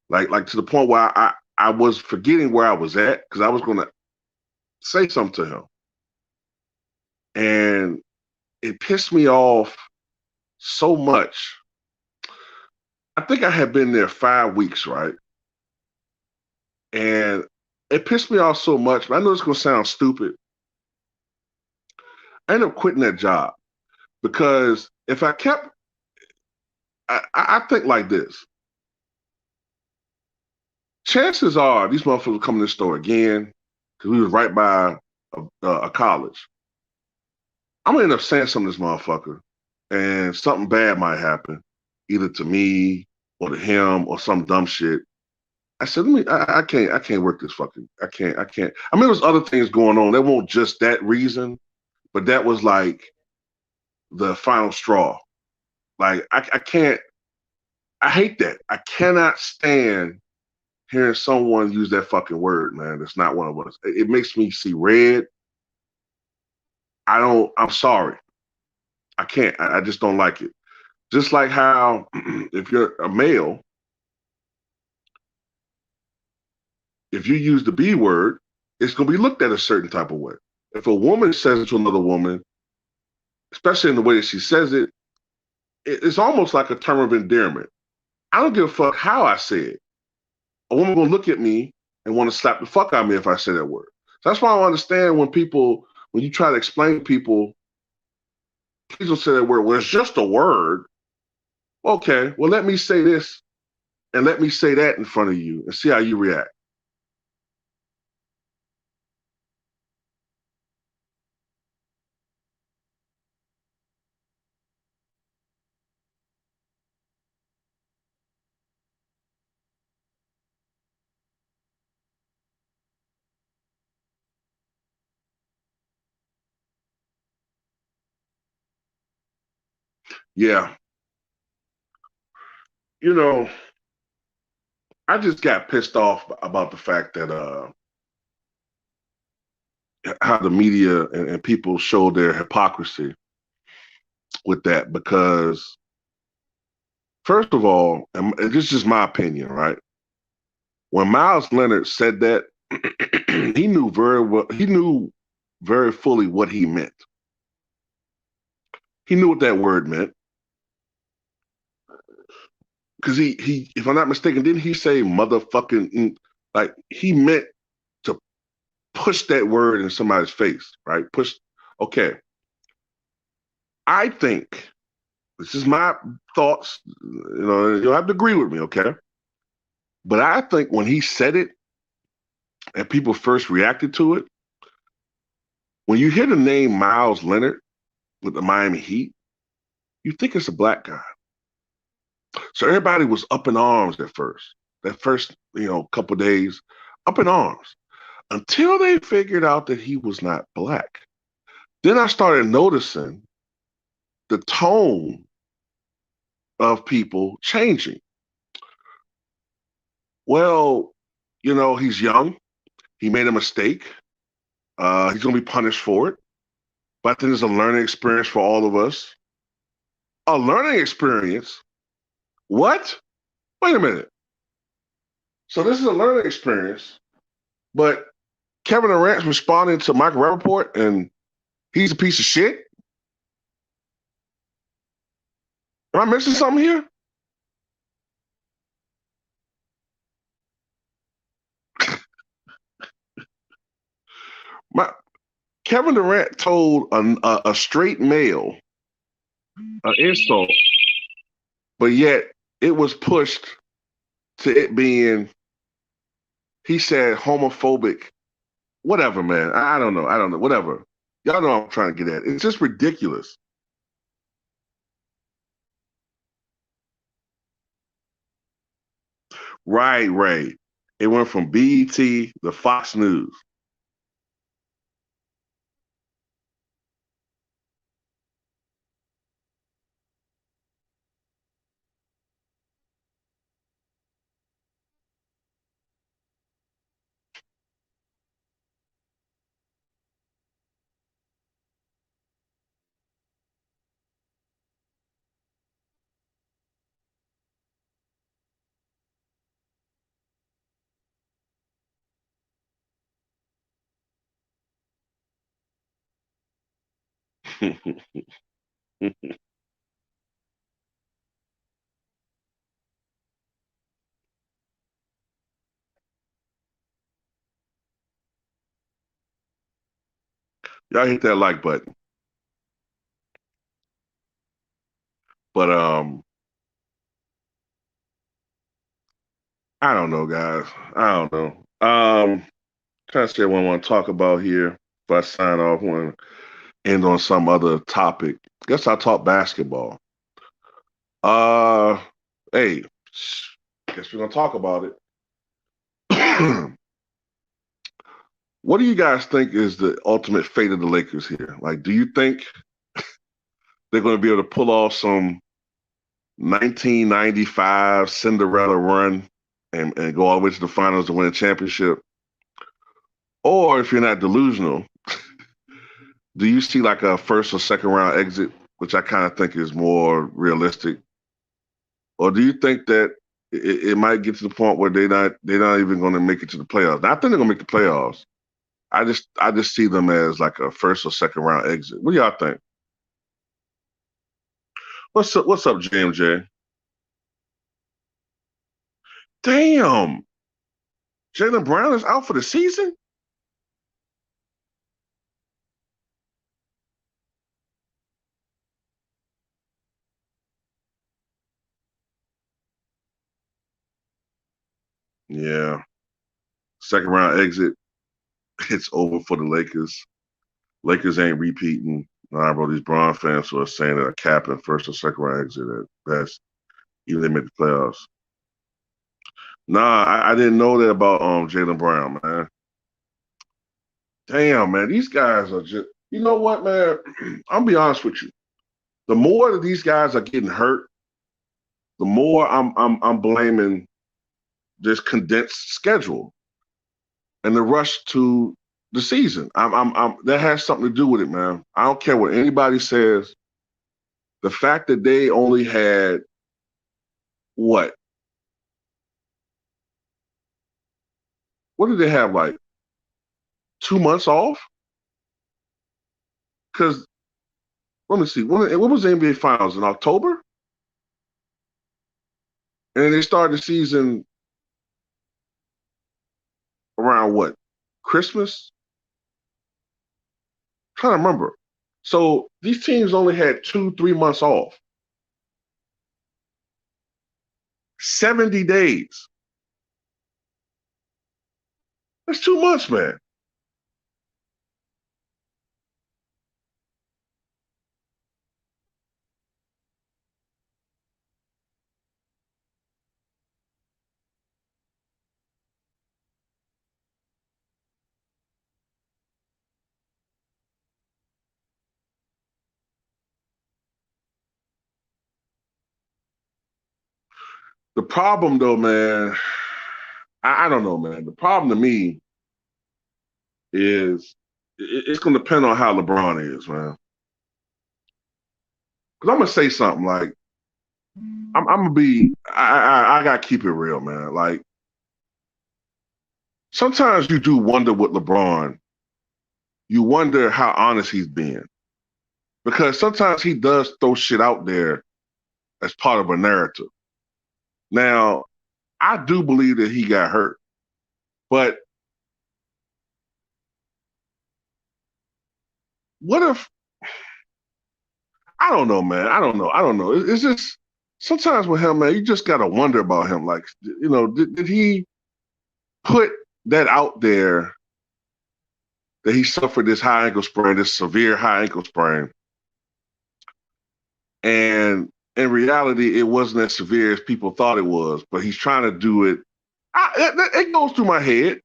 like to the point where I was forgetting where I was at because I was gonna say something to him, and it pissed me off so much. I think I had been there 5 weeks, right? And it pissed me off so much. I know it's gonna sound stupid. I ended up quitting that job because if I kept, I think like this. Chances are these motherfuckers will come to the store again because we was right by a college. I'm gonna end up saying something to this motherfucker, and something bad might happen, either to me or to him or some dumb shit. I said, I can't work this fucking, I can't. I mean, there was other things going on. That won't just that reason, but that was like the final straw. Like, I can't, I hate that. I cannot stand hearing someone use that fucking word, man. It's not one of us. It makes me see red. I'm sorry. I can't. I just don't like it. Just like how if you're a male, if you use the B word, it's going to be looked at a certain type of way. If a woman says it to another woman, especially in the way that she says it, it's almost like a term of endearment. I don't give a fuck how I say it. A woman gonna look at me and want to slap the fuck out of me if I say that word. So that's why I don't understand when you try to explain to people, please don't say that word. Well, it's just a word. Okay, well, let me say this and let me say that in front of you and see how you react. Yeah, you know, I just got pissed off about the fact that how the media and people show their hypocrisy with that because first of all, and this is just my opinion, right? When Miles Leonard said that, he knew very well. He knew very fully what he meant. He knew what that word meant because if I'm not mistaken, didn't he say motherfucking like he meant to push that word in somebody's face, right? Push. Okay, I think this is my thoughts. You'll have to agree with me, okay? But I think when he said it and people first reacted to it, when you hear the name Miles Leonard with the Miami Heat, you think it's a black guy. So everybody was up in arms at first. That first, couple days, up in arms until they figured out that he was not black. Then I started noticing the tone of people changing. Well, he's young. He made a mistake. He's going to be punished for it. But I think it's a learning experience for all of us. A learning experience? What? Wait a minute. So this is a learning experience, but Kevin Durant's responding to Michael Rappaport and he's a piece of shit? Am I missing something here? My, Kevin Durant told a straight male an insult, but yet it was pushed to it being, he said, homophobic. Whatever, man. I don't know. I don't know. Whatever. Y'all know what I'm trying to get at. It's just ridiculous. Right, right. It went from BET to Fox News. Y'all hit that like button. But I don't know, guys. I don't know. Trying to see what I want to talk about here. If I sign off, want to end on some other topic. Guess I'll talk basketball. Uh, hey, guess we're gonna talk about it. What do you guys think is the ultimate fate of the Lakers here? Like, do you think they're going to be able to pull off some 1995 Cinderella run and go all the way to the finals to win a championship? Or if you're not delusional, do you see like a first or second round exit, which I kind of think is more realistic? Or do you think that it might get to the point where they're not even going to make it to the playoffs? Now, I think they're going to make the playoffs. I just see them as like a first or second round exit. What do y'all think? What's up, JMJ? Damn, Jaylen Brown is out for the season? Yeah. Second round exit. It's over for the Lakers. Lakers ain't repeating. Nah, bro, these Braun fans who are saying that a cap in first or second round exit at best, even they make the playoffs. Nah, I didn't know that about Jaylen Brown, man. Damn, man, these guys are just. You know what, man? I'll be honest with you. The more that these guys are getting hurt, the more I'm blaming this condensed schedule and the rush to the season. That has something to do with it, man. I don't care what anybody says. The fact that they only had what? What did they have? Like 2 months off? Because let me see. What was the NBA Finals in October? And then they started the season around what? Christmas? I'm trying to remember. So these teams only had 2, 3 months off. 70 days. That's 2 months, man. The problem, though, man, I don't know, man. The problem to me is it's going to depend on how LeBron is, man. Because I'm gonna say something like I'm gonna be. I gotta keep it real, man. Like sometimes you do wonder with LeBron. You wonder how honest he's been because sometimes he does throw shit out there as part of a narrative. Now, I do believe that he got hurt, but what if I don't know, man. I don't know. I don't know. It's just sometimes with him, man, you just gotta wonder about him. Like, did he put that out there that he suffered this high ankle sprain, this severe high ankle sprain, and in reality, it wasn't as severe as people thought it was. But he's trying to do it. It goes through my head.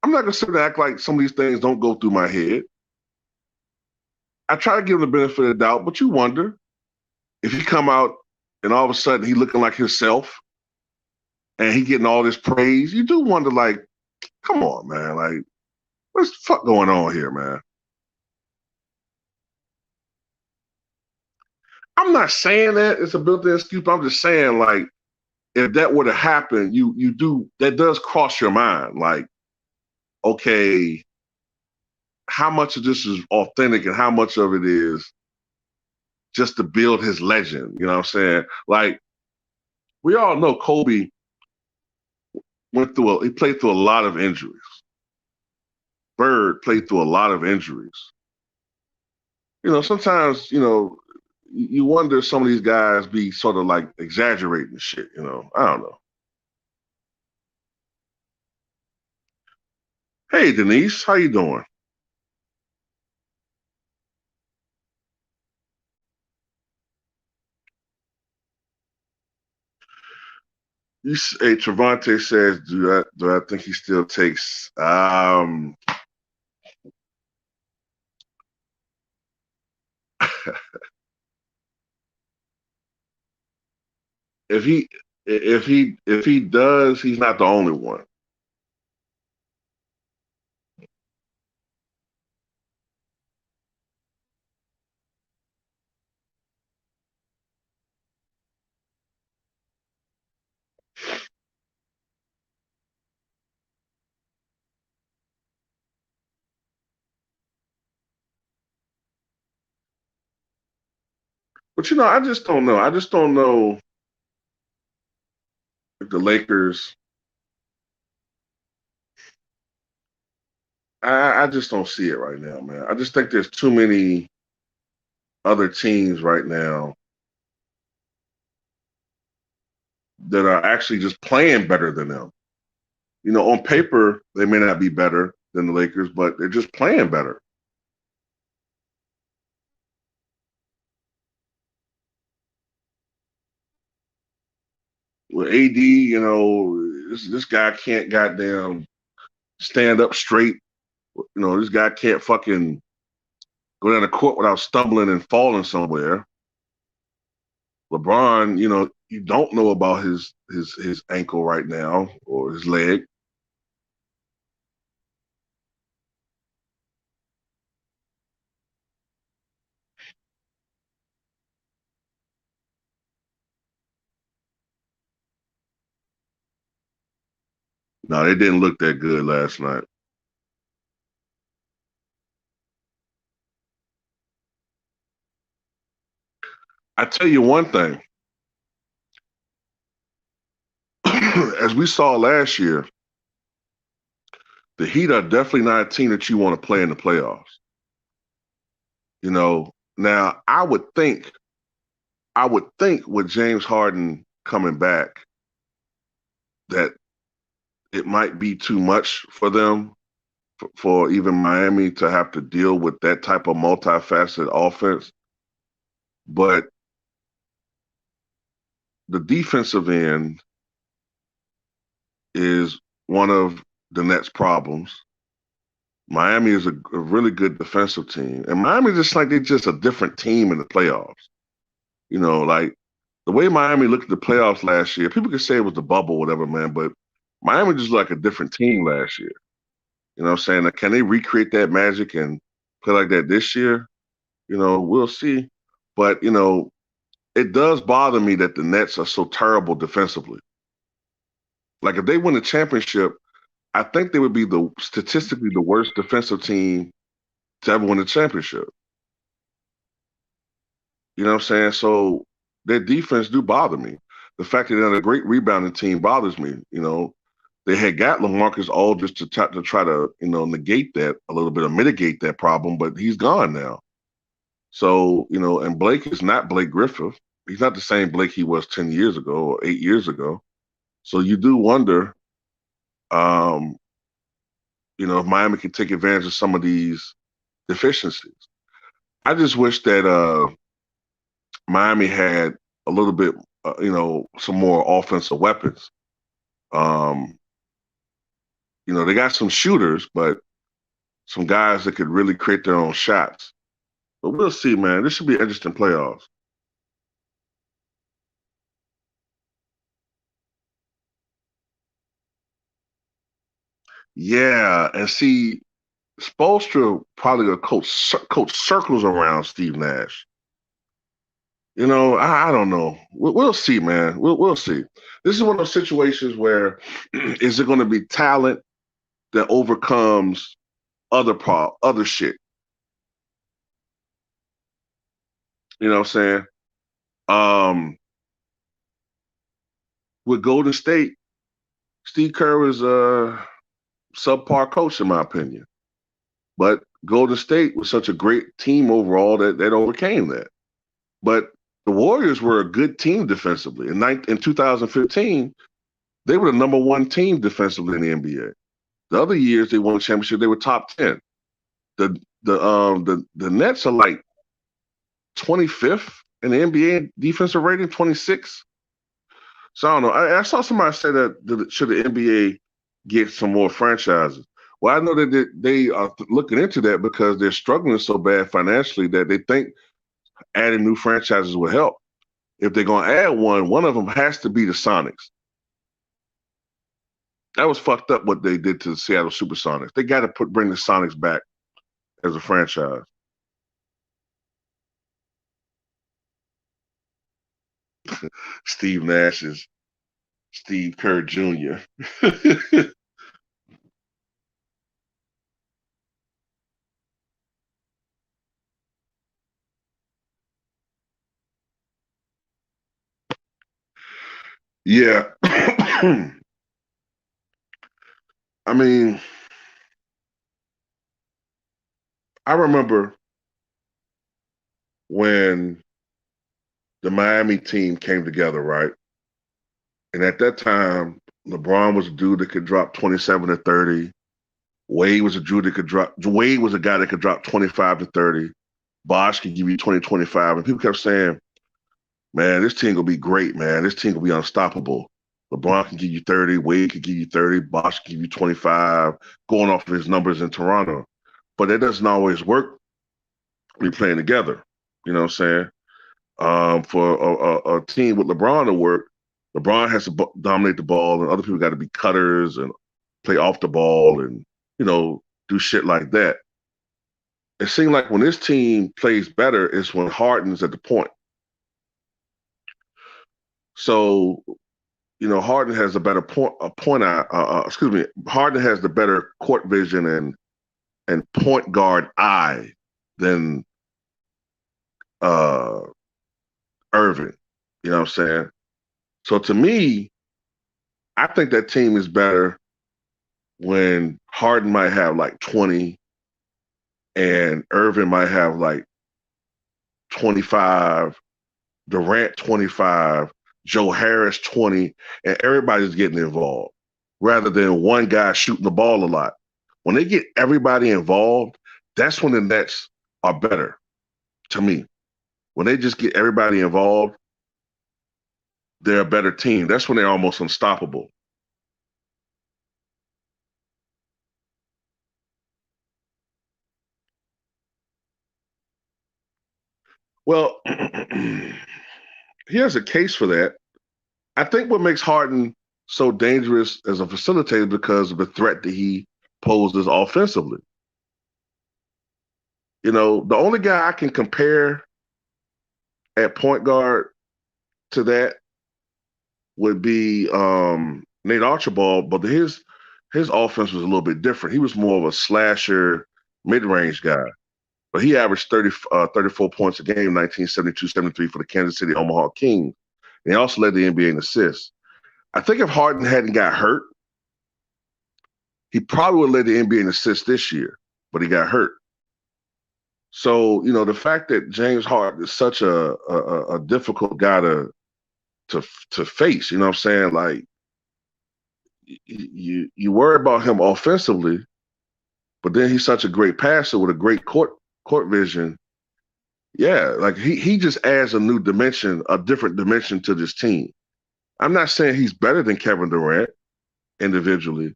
I'm not gonna sit there and act like some of these things don't go through my head. I try to give him the benefit of the doubt, but you wonder if he come out and all of a sudden he looking like himself and he getting all this praise. You do wonder, like, come on, man, like, what's the fuck going on here, man? I'm not saying that it's a built-in excuse, but I'm just saying, like, if that were to happen, you do that does cross your mind, like, okay, how much of this is authentic and how much of it is just to build his legend? You know what I'm saying? Like, we all know Kobe he played through a lot of injuries. Bird played through a lot of injuries. Sometimes, you wonder if some of these guys be sort of like exaggerating shit, I don't know. Hey, Denise, how you doing? Hey, Travante says, do I think he still takes if he does, he's not the only one. But I just don't know. I just don't know if the Lakers. I just don't see it right now, man. I just think there's too many other teams right now that are actually just playing better than them. On paper, they may not be better than the Lakers, but they're just playing better. With AD, this guy can't goddamn stand up straight. This guy can't fucking go down the court without stumbling and falling somewhere. LeBron, you don't know about his ankle right now or his leg. No, they didn't look that good last night. I tell you one thing. As we saw last year, the Heat are definitely not a team that you want to play in the playoffs. Now I would think with James Harden coming back that it might be too much for them, for even Miami to have to deal with that type of multifaceted offense. But the defensive end is one of the Nets' problems. Miami is a really good defensive team, and Miami just like they're just a different team in the playoffs. Like The way Miami looked at the playoffs last year, people could say it was the bubble, or whatever, man, but Miami just like a different team last year. You know what I'm saying? Like, can they recreate that magic and play like that this year? We'll see. But, it does bother me that the Nets are so terrible defensively. Like, if they win the championship, I think they would be statistically the worst defensive team to ever win the championship. You know what I'm saying? So their defense do bother me. The fact that they're not a great rebounding team bothers me. They had got LaMarcus Aldridge to try to negate that a little bit or mitigate that problem, but he's gone now. So, and Blake is not Blake Griffin. He's not the same Blake he was 10 years ago or 8 years ago. So you do wonder, um, if Miami can take advantage of some of these deficiencies. I just wish that Miami had a little bit, some more offensive weapons. Um, they got some shooters, but some guys that could really create their own shots. But we'll see, man. This should be interesting playoffs. Yeah, and see, Spoelstra probably gonna coach circles around Steve Nash. I don't know. We'll see, man. We'll see. This is one of those situations where is it going to be talent that overcomes other shit? You know what I'm saying? Um, with Golden State, Steve Kerr is a subpar coach in my opinion, but Golden State was such a great team overall that overcame that. But the Warriors were a good team defensively. In 2015, they were the number one team defensively in the NBA. The other years they won the championship, they were top 10. The Nets are like 25th in the NBA defensive rating, 26th. So I don't know. I saw somebody say that should the NBA get some more franchises? Well, I know that they are looking into that because they're struggling so bad financially that they think adding new franchises will help. If they're going to add one of them has to be the Sonics. That was fucked up what they did to the Seattle Supersonics. They got to bring the Sonics back as a franchise. Steve Nash is Steve Kerr Jr. Yeah. I mean, I remember when the Miami team came together, right? And at that time, LeBron was a dude that could drop 27 to 30. Wade was a guy that could drop 25 to 30. Bosh could give you 20, 25. And people kept saying, man, this team will be great, man. This team will be unstoppable. LeBron can give you 30, Wade can give you 30, Bosh can give you 25, going off of his numbers in Toronto. But that doesn't always work when you're playing together. You know what I'm saying? For a team with LeBron to work, LeBron has to dominate the ball, and other people got to be cutters and play off the ball and do shit like that. It seemed like when this team plays better, it's when Harden's at the point. So Harden has a better excuse me, Harden has the better court vision and point guard eye than uh Irving. You know what I'm saying? So to me, I think that team is better when Harden might have like 20 and Irving might have like 25, Durant 25, Joe Harris 20, and everybody's getting involved rather than one guy shooting the ball a lot. When they get everybody involved, that's when the Nets are better to me. When they just get everybody involved, they're a better team. That's when they're almost unstoppable. Well, he has a case for that. I think what makes Harden so dangerous as a facilitator because of the threat that he poses offensively. You know, the only guy I can compare at point guard to that would be Nate Archibald, but his offense was a little bit different. He was more of a slasher, mid-range guy. But he averaged 34 points a game, 1972-73 for the Kansas City Omaha Kings. And he also led the NBA in assists. I think if Harden hadn't got hurt, he probably would have led the NBA in assists this year, but he got hurt. So, you know, the fact that James Harden is such a difficult guy to face, you know what I'm saying? Like, you worry about him offensively, but then he's such a great passer with a great court vision. Yeah, like he just adds a new dimension, a different dimension to this team. I'm not saying he's better than Kevin Durant individually,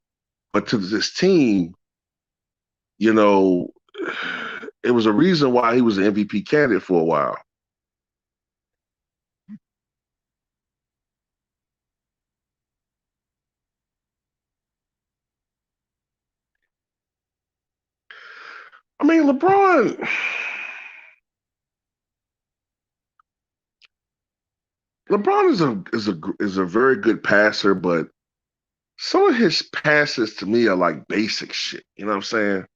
but to this team, you know, it was a reason why he was an MVP candidate for a while. I mean, LeBron is a very good passer, but some of his passes to me are like basic shit. You know what I'm saying?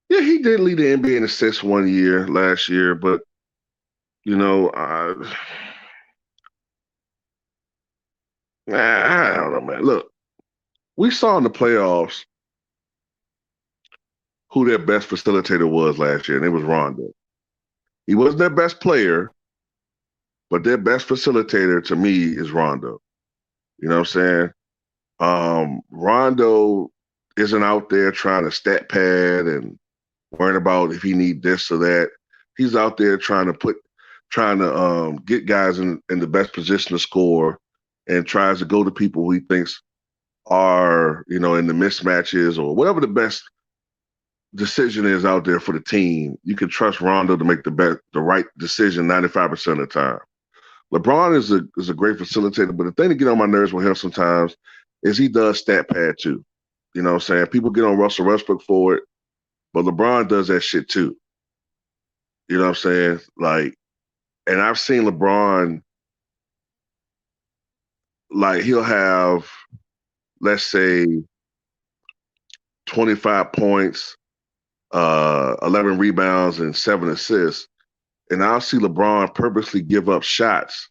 Yeah, he did lead the NBA in assists one year last year, but you know, I don't know, man. Look, we saw in the playoffs who their best facilitator was last year, and it was Rondo. He wasn't their best player, but their best facilitator to me is Rondo. You know what I'm saying? Rondo isn't out there trying to stat pad and worrying about if he need this or that. He's out there trying to get guys in the best position to score, and tries to go to people who he thinks are, you know, in the mismatches or whatever the best decision is out there for the team. You can trust Rondo to make the right decision 95% of the time. LeBron is a great facilitator, but the thing to get on my nerves with him sometimes is he does stat pad too. You know what I'm saying? People get on Russell Westbrook for it, but LeBron does that shit too. You know what I'm saying? Like, and I've seen LeBron, like, he'll have, let's say, 25 points, 11 rebounds, and 7 assists. And I'll see LeBron purposely give up shots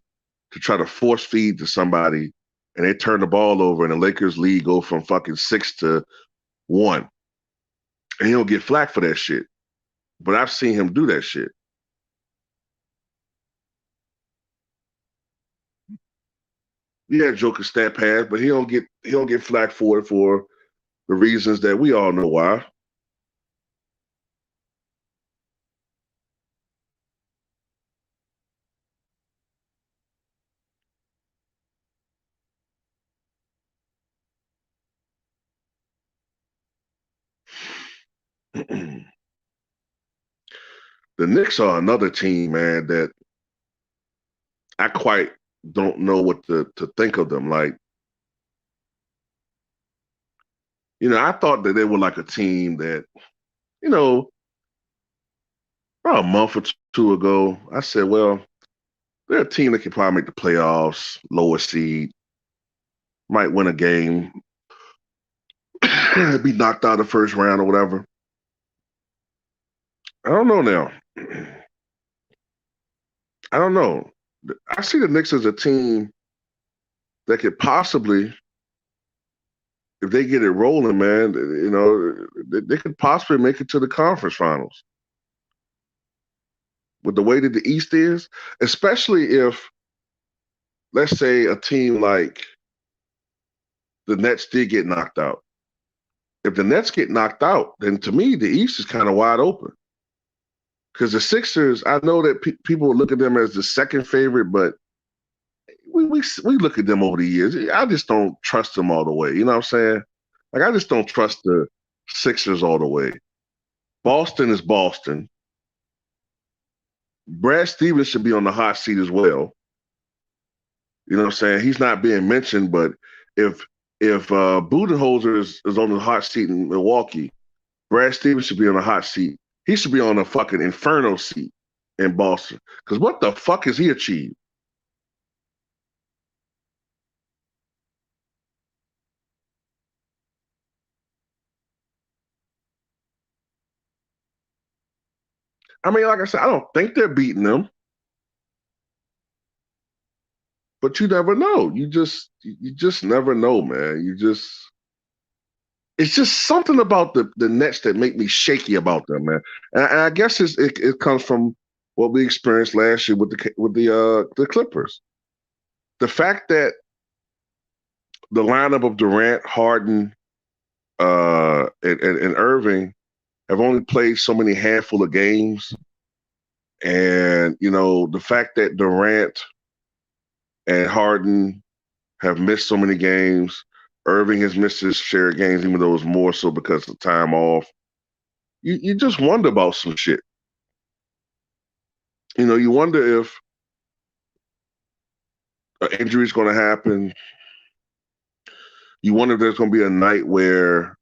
to try to force feed to somebody, and they turn the ball over, and the Lakers lead go from fucking 6-1. And he don't get flack for that shit. But I've seen him do that shit. Yeah, Joker stat pad, but he don't get flack for it for the reasons that we all know why. The Knicks are another team, man, that I quite don't know what to think of them. Like, you know, I thought that they were like a team that, you know, about a month or two ago, I said, well, they're a team that could probably make the playoffs, lower seed, might win a game, be knocked out the first round or whatever. I don't know now. I don't know. I see the Knicks as a team that could possibly, if they get it rolling, man, you know, they could possibly make it to the conference finals with the way that the East is, especially if, let's say, a team like the Nets did get knocked out. If the Nets get knocked out, then to me, the East is kind of wide open. Because the Sixers, I know that people look at them as the second favorite, but we look at them over the years. I just don't trust them all the way. You know what I'm saying? Like, I just don't trust the Sixers all the way. Boston is Boston. Brad Stevens should be on the hot seat as well. You know what I'm saying? He's not being mentioned, but if Budenholzer is on the hot seat in Milwaukee, Brad Stevens should be on a hot seat. He should be on a fucking inferno seat in Boston. Because what the fuck has he achieved? I mean, like I said, I don't think they're beating them, but you never know. You just never know, man. It's just something about the Nets that make me shaky about them, man. And I guess it comes from what we experienced last year with the Clippers. The fact that the lineup of Durant, Harden, and Irving have only played so many handful of games, and the fact that Durant and Harden have missed so many games. Irving has missed his share of games, even though it's more so because of time off. You just wonder about some shit. You wonder if an injury is going to happen. You wonder if there's going to be a night where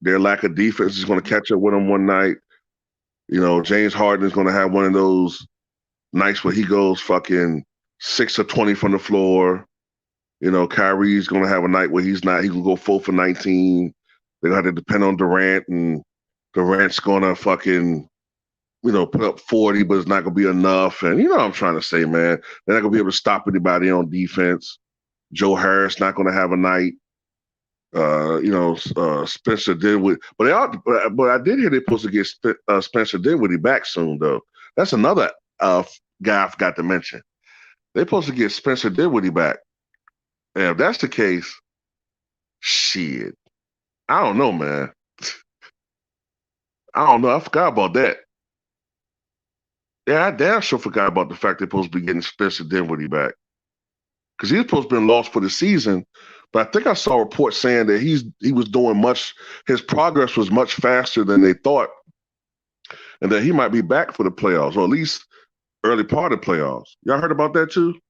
their lack of defense is going to catch up with them one night. James Harden is going to have one of those nights where he goes fucking 6 of 20 from the floor. Kyrie's going to have a night where he's not. He can go 4 for 19. They're going to have to depend on Durant, and Durant's going to fucking, put up 40, but it's not going to be enough. And you know what I'm trying to say, man. They're not going to be able to stop anybody on defense. Joe Harris not going to have a night. Spencer Dinwiddie, but I did hear they're supposed to get Spencer Dinwiddie back soon, though. That's another guy I forgot to mention. They're supposed to get Spencer Dinwiddie back. And if that's the case, shit, I don't know, man. I don't know. I forgot about that. Yeah, I damn sure forgot about the fact they're supposed to be getting Spencer Dinwiddie back because he's supposed to be lost for the season. But I think I saw reports saying that he was doing much. His progress was much faster than they thought, and that he might be back for the playoffs, or at least early part of the playoffs. Y'all heard about that too?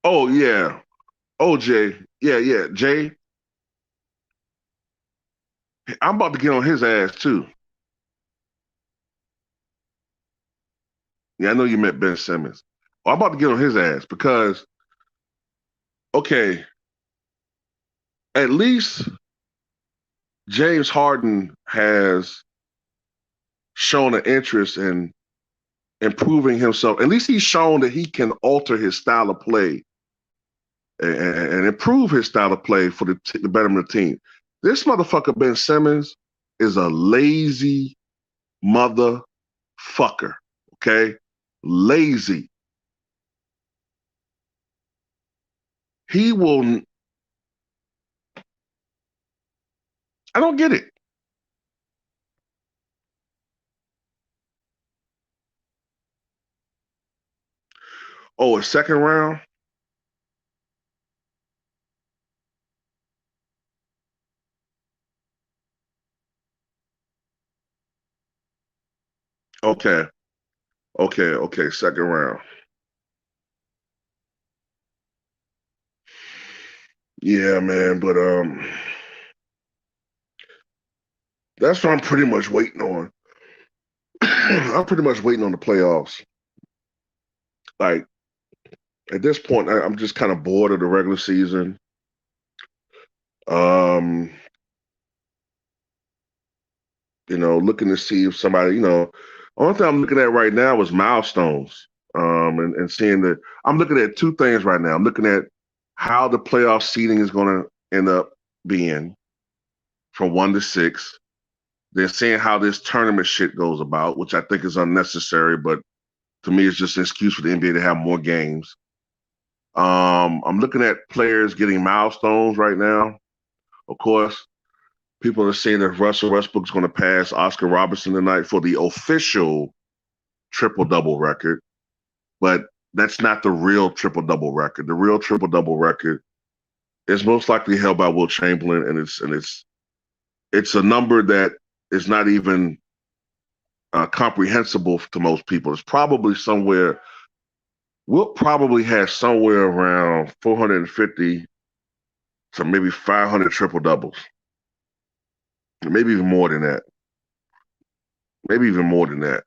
Oh yeah, OJ. Yeah, yeah, Jay. I'm about to get on his ass too. Yeah, I know you met Ben Simmons. I'm about to get on his ass because okay, at least James Harden has shown an interest in improving himself. At least he's shown that he can alter his style of play and improve his style of play for the betterment of the team. This motherfucker Ben Simmons is a lazy motherfucker. Okay, lazy. He will. I don't get it. Oh, a second round. Okay, okay. Second round. Yeah, man. But that's what I'm pretty much waiting on. I'm pretty much waiting on the playoffs. Like at this point, I'm just kind of bored of the regular season. Um, looking to see if somebody, only thing I'm looking at right now is milestones. And seeing that I'm looking at two things right now. I'm looking at how the playoff seeding is going to end up being from 1 to 6. Then seeing how this tournament shit goes about, which I think is unnecessary, but to me, it's just an excuse for the NBA to have more games. I'm looking at players getting milestones right now. Of course, people are saying that Russell Westbrook's going to pass Oscar Robertson tonight for the official triple double record, but that's not the real triple double record. The real triple double record is most likely held by Will Chamberlain, and it's a number that is not even comprehensible to most people. It's probably somewhere. Wilt probably has somewhere around 450 to maybe 500 triple doubles, maybe even more than that. Maybe even more than that.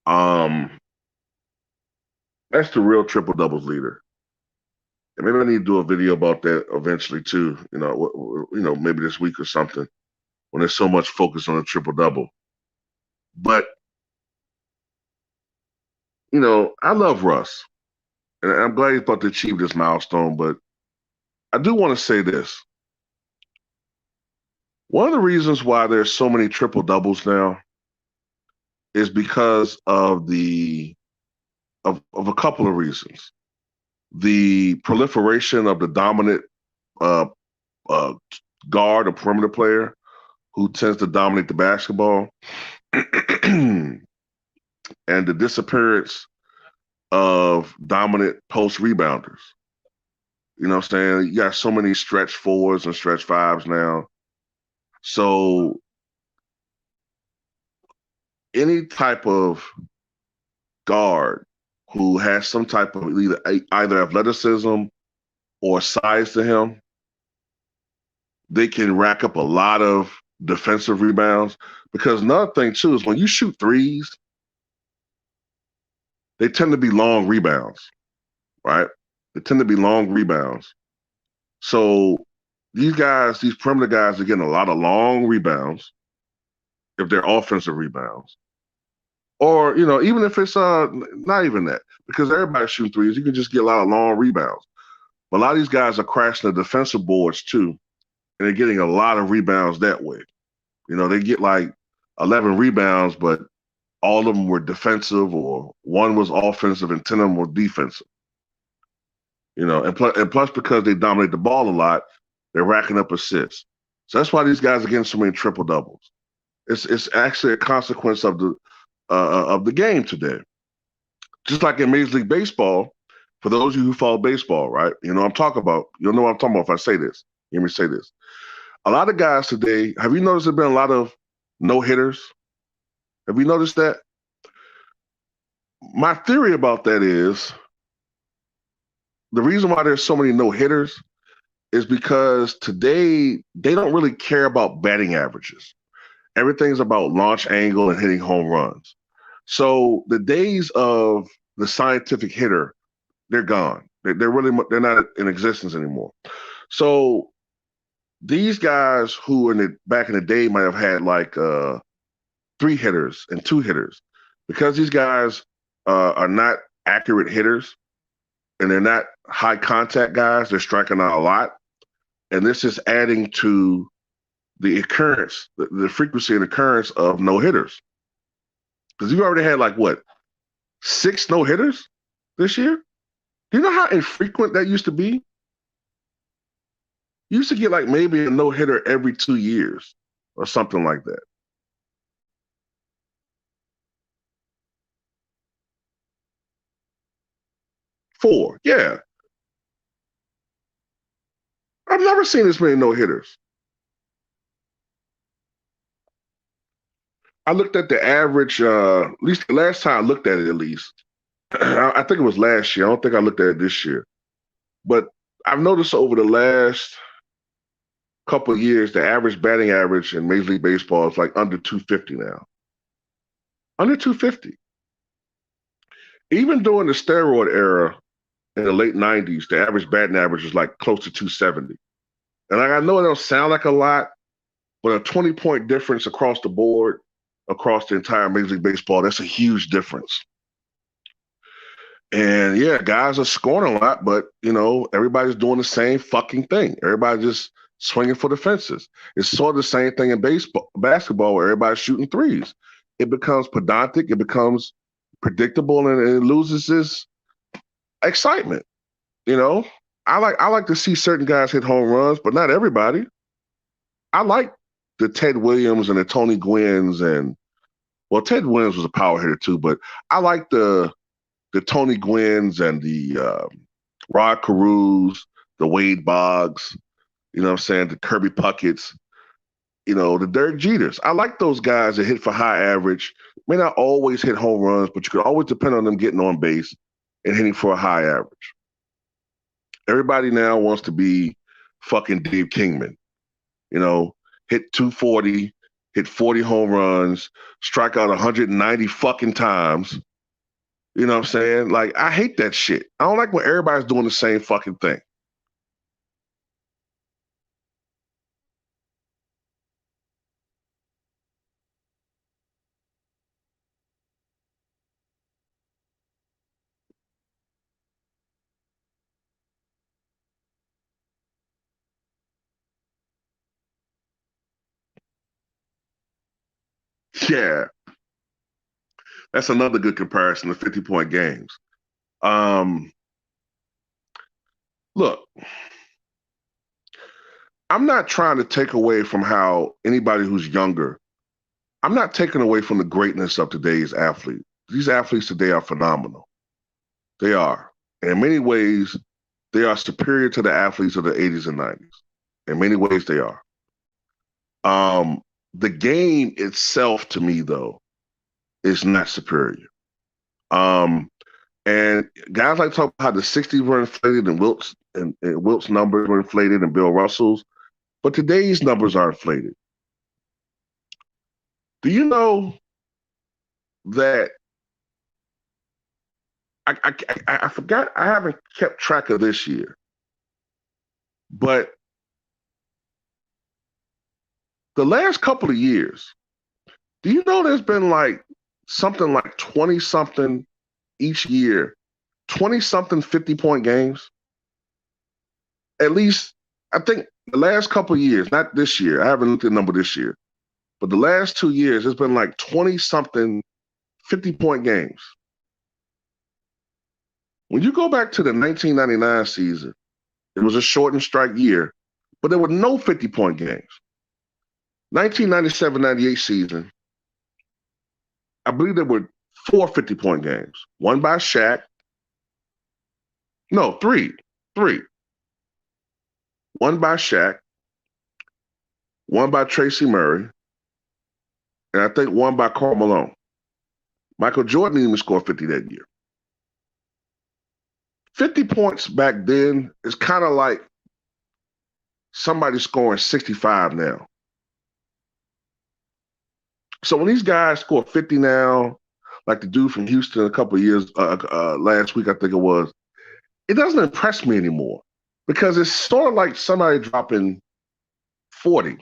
Um, that's the real triple doubles leader. And maybe I need to do a video about that eventually too. Maybe this week or something when there's so much focus on the triple double. But I love Russ, and I'm glad he's about to achieve this milestone. But I do want to say this: one of the reasons why there's so many triple doubles now is because of a couple of reasons. The proliferation of the dominant uh, uh, guard or perimeter player who tends to dominate the basketball, and the disappearance of dominant post rebounders. You know what I'm saying? You got so many stretch fours and stretch fives now. So any type of guard who has some type of either athleticism or size to him, they can rack up a lot of defensive rebounds. Because another thing too is when you shoot threes, they tend to be long rebounds, right? They tend to be long rebounds. So these perimeter guys are getting a lot of long rebounds if they're offensive rebounds. Or, even if it's not even that, because everybody's shooting threes, you can just get a lot of long rebounds. But a lot of these guys are crashing the defensive boards too, and they're getting a lot of rebounds that way. They get like 11 rebounds, but all of them were defensive, or one was offensive and 10 of them were defensive. And plus because they dominate the ball a lot, they're racking up assists. So that's why these guys are getting so many triple doubles. It's actually a consequence of the game today. Just like in Major League Baseball, for those of you who follow baseball, right? I'm talking about. You'll know what I'm talking about if I say this. Hear me say this. A lot of guys today, have you noticed there's been a lot of no-hitters? Have you noticed that? My theory about that is the reason why there's so many no-hitters is because today they don't really care about batting averages. Everything's about launch angle and hitting home runs. So the days of the scientific hitter, they're gone. They're not in existence anymore. So these guys who back in the day might have had like 3 hitters and 2 hitters, because these guys are not accurate hitters and they're not high contact guys, they're striking out a lot. And this is adding to the occurrence, the frequency and occurrence of no hitters. Because you already had 6 no hitters this year. Do you know how infrequent that used to be? You used to get maybe a no hitter every 2 years or something like that. Four, yeah. I've never seen this many no hitters. I looked at the average, at least the last time I looked at it, at least. I think it was last year. I don't think I looked at it this year. But I've noticed over the last couple of years, the average batting average in Major League Baseball is under 250 now. Under 250. Even during the steroid era in the late 90s, the average batting average was close to 270. And I know it don't sound like a lot, but a 20-point difference across the board, across the entire Major League Baseball, that's a huge difference. And yeah, guys are scoring a lot, but everybody's doing the same fucking thing. Everybody's just swinging for the fences. It's sort of the same thing in basketball, where everybody's shooting threes. It becomes pedantic, it becomes predictable, and it loses its excitement. I like to see certain guys hit home runs, but not everybody. I like the Ted Williams and the Tony Gwynns Ted Williams was a power hitter too, but I like the Tony Gwynns and the Rod Carews, the Wade Boggs, you know what I'm saying, the Kirby Pucketts, you know, the Derek Jeters. I like those guys that hit for high average. May not always hit home runs, but you could always depend on them getting on base and hitting for a high average. Everybody now wants to be fucking Dave Kingman. You know, hit 240, hit 40 home runs, strike out 190 fucking times. You know what I'm saying? Like, I hate that shit. I don't like when everybody's doing the same fucking thing. Yeah, that's another good comparison to 50-point games. Um, Look, I'm not trying to take away from how anybody who's younger, I'm not taking away from the greatness of today's athlete. These athletes today are phenomenal. They are. And in many ways, they are superior to the athletes of the 80s and 90s. In many ways, they are. The game itself, to me, though, is not superior. And guys like talk about how the 60s were inflated and Wilt's numbers were inflated and Bill Russell's, but today's numbers are inflated. Do you know that I forgot, I haven't kept track of this year, but the last couple of years, do you know there's been like something like 20 something each year, 20 something 50-point games? At least, I think the last couple of years, not this year, I haven't looked at the number this year, but the last 2 years, it's been like 20 something 50-point games. When you go back to the 1999 season, it was a shortened strike year, but there were no 50-point games. 1997-98 season, I believe there were 4 50-point games. One by Shaq. No, three. One by Shaq, one by Tracy Murray, and I think one by Karl Malone. Michael Jordan didn't even score 50 that year. 50 points back then is kind of like somebody scoring 65 now. So when these guys score 50 now, like the dude from Houston a couple of years, last week I think it was, it doesn't impress me anymore because it's sort of like somebody dropping 40,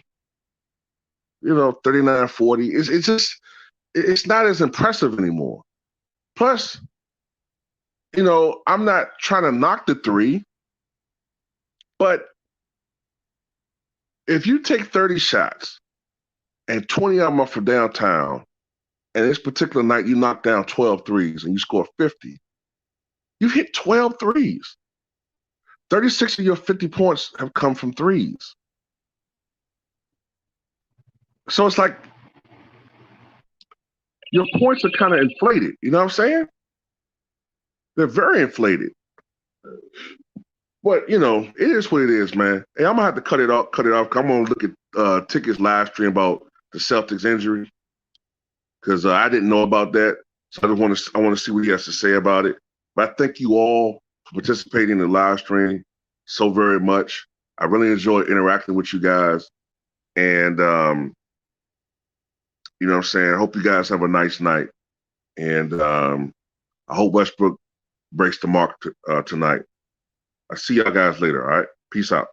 39, 40. It's just, it's not as impressive anymore. Plus, I'm not trying to knock the three, but if you take 30 shots and 20 of them are from downtown, and this particular night you knock down 12 threes and you score 50, you've hit 12 threes. 36 of your 50 points have come from threes. So it's like your points are kind of inflated. You know what I'm saying? They're very inflated. But, it is what it is, man. Hey, I'm going to have to cut it off. I'm going to look at Ticket's live stream about the Celtics injury because I didn't know about that. So I want to see what he has to say about it. But I thank you all for participating in the live stream so very much. I really enjoyed interacting with you guys. And, you know what I'm saying? I hope you guys have a nice night. And I hope Westbrook breaks the mark tonight. I'll see y'all guys later, all right? Peace out.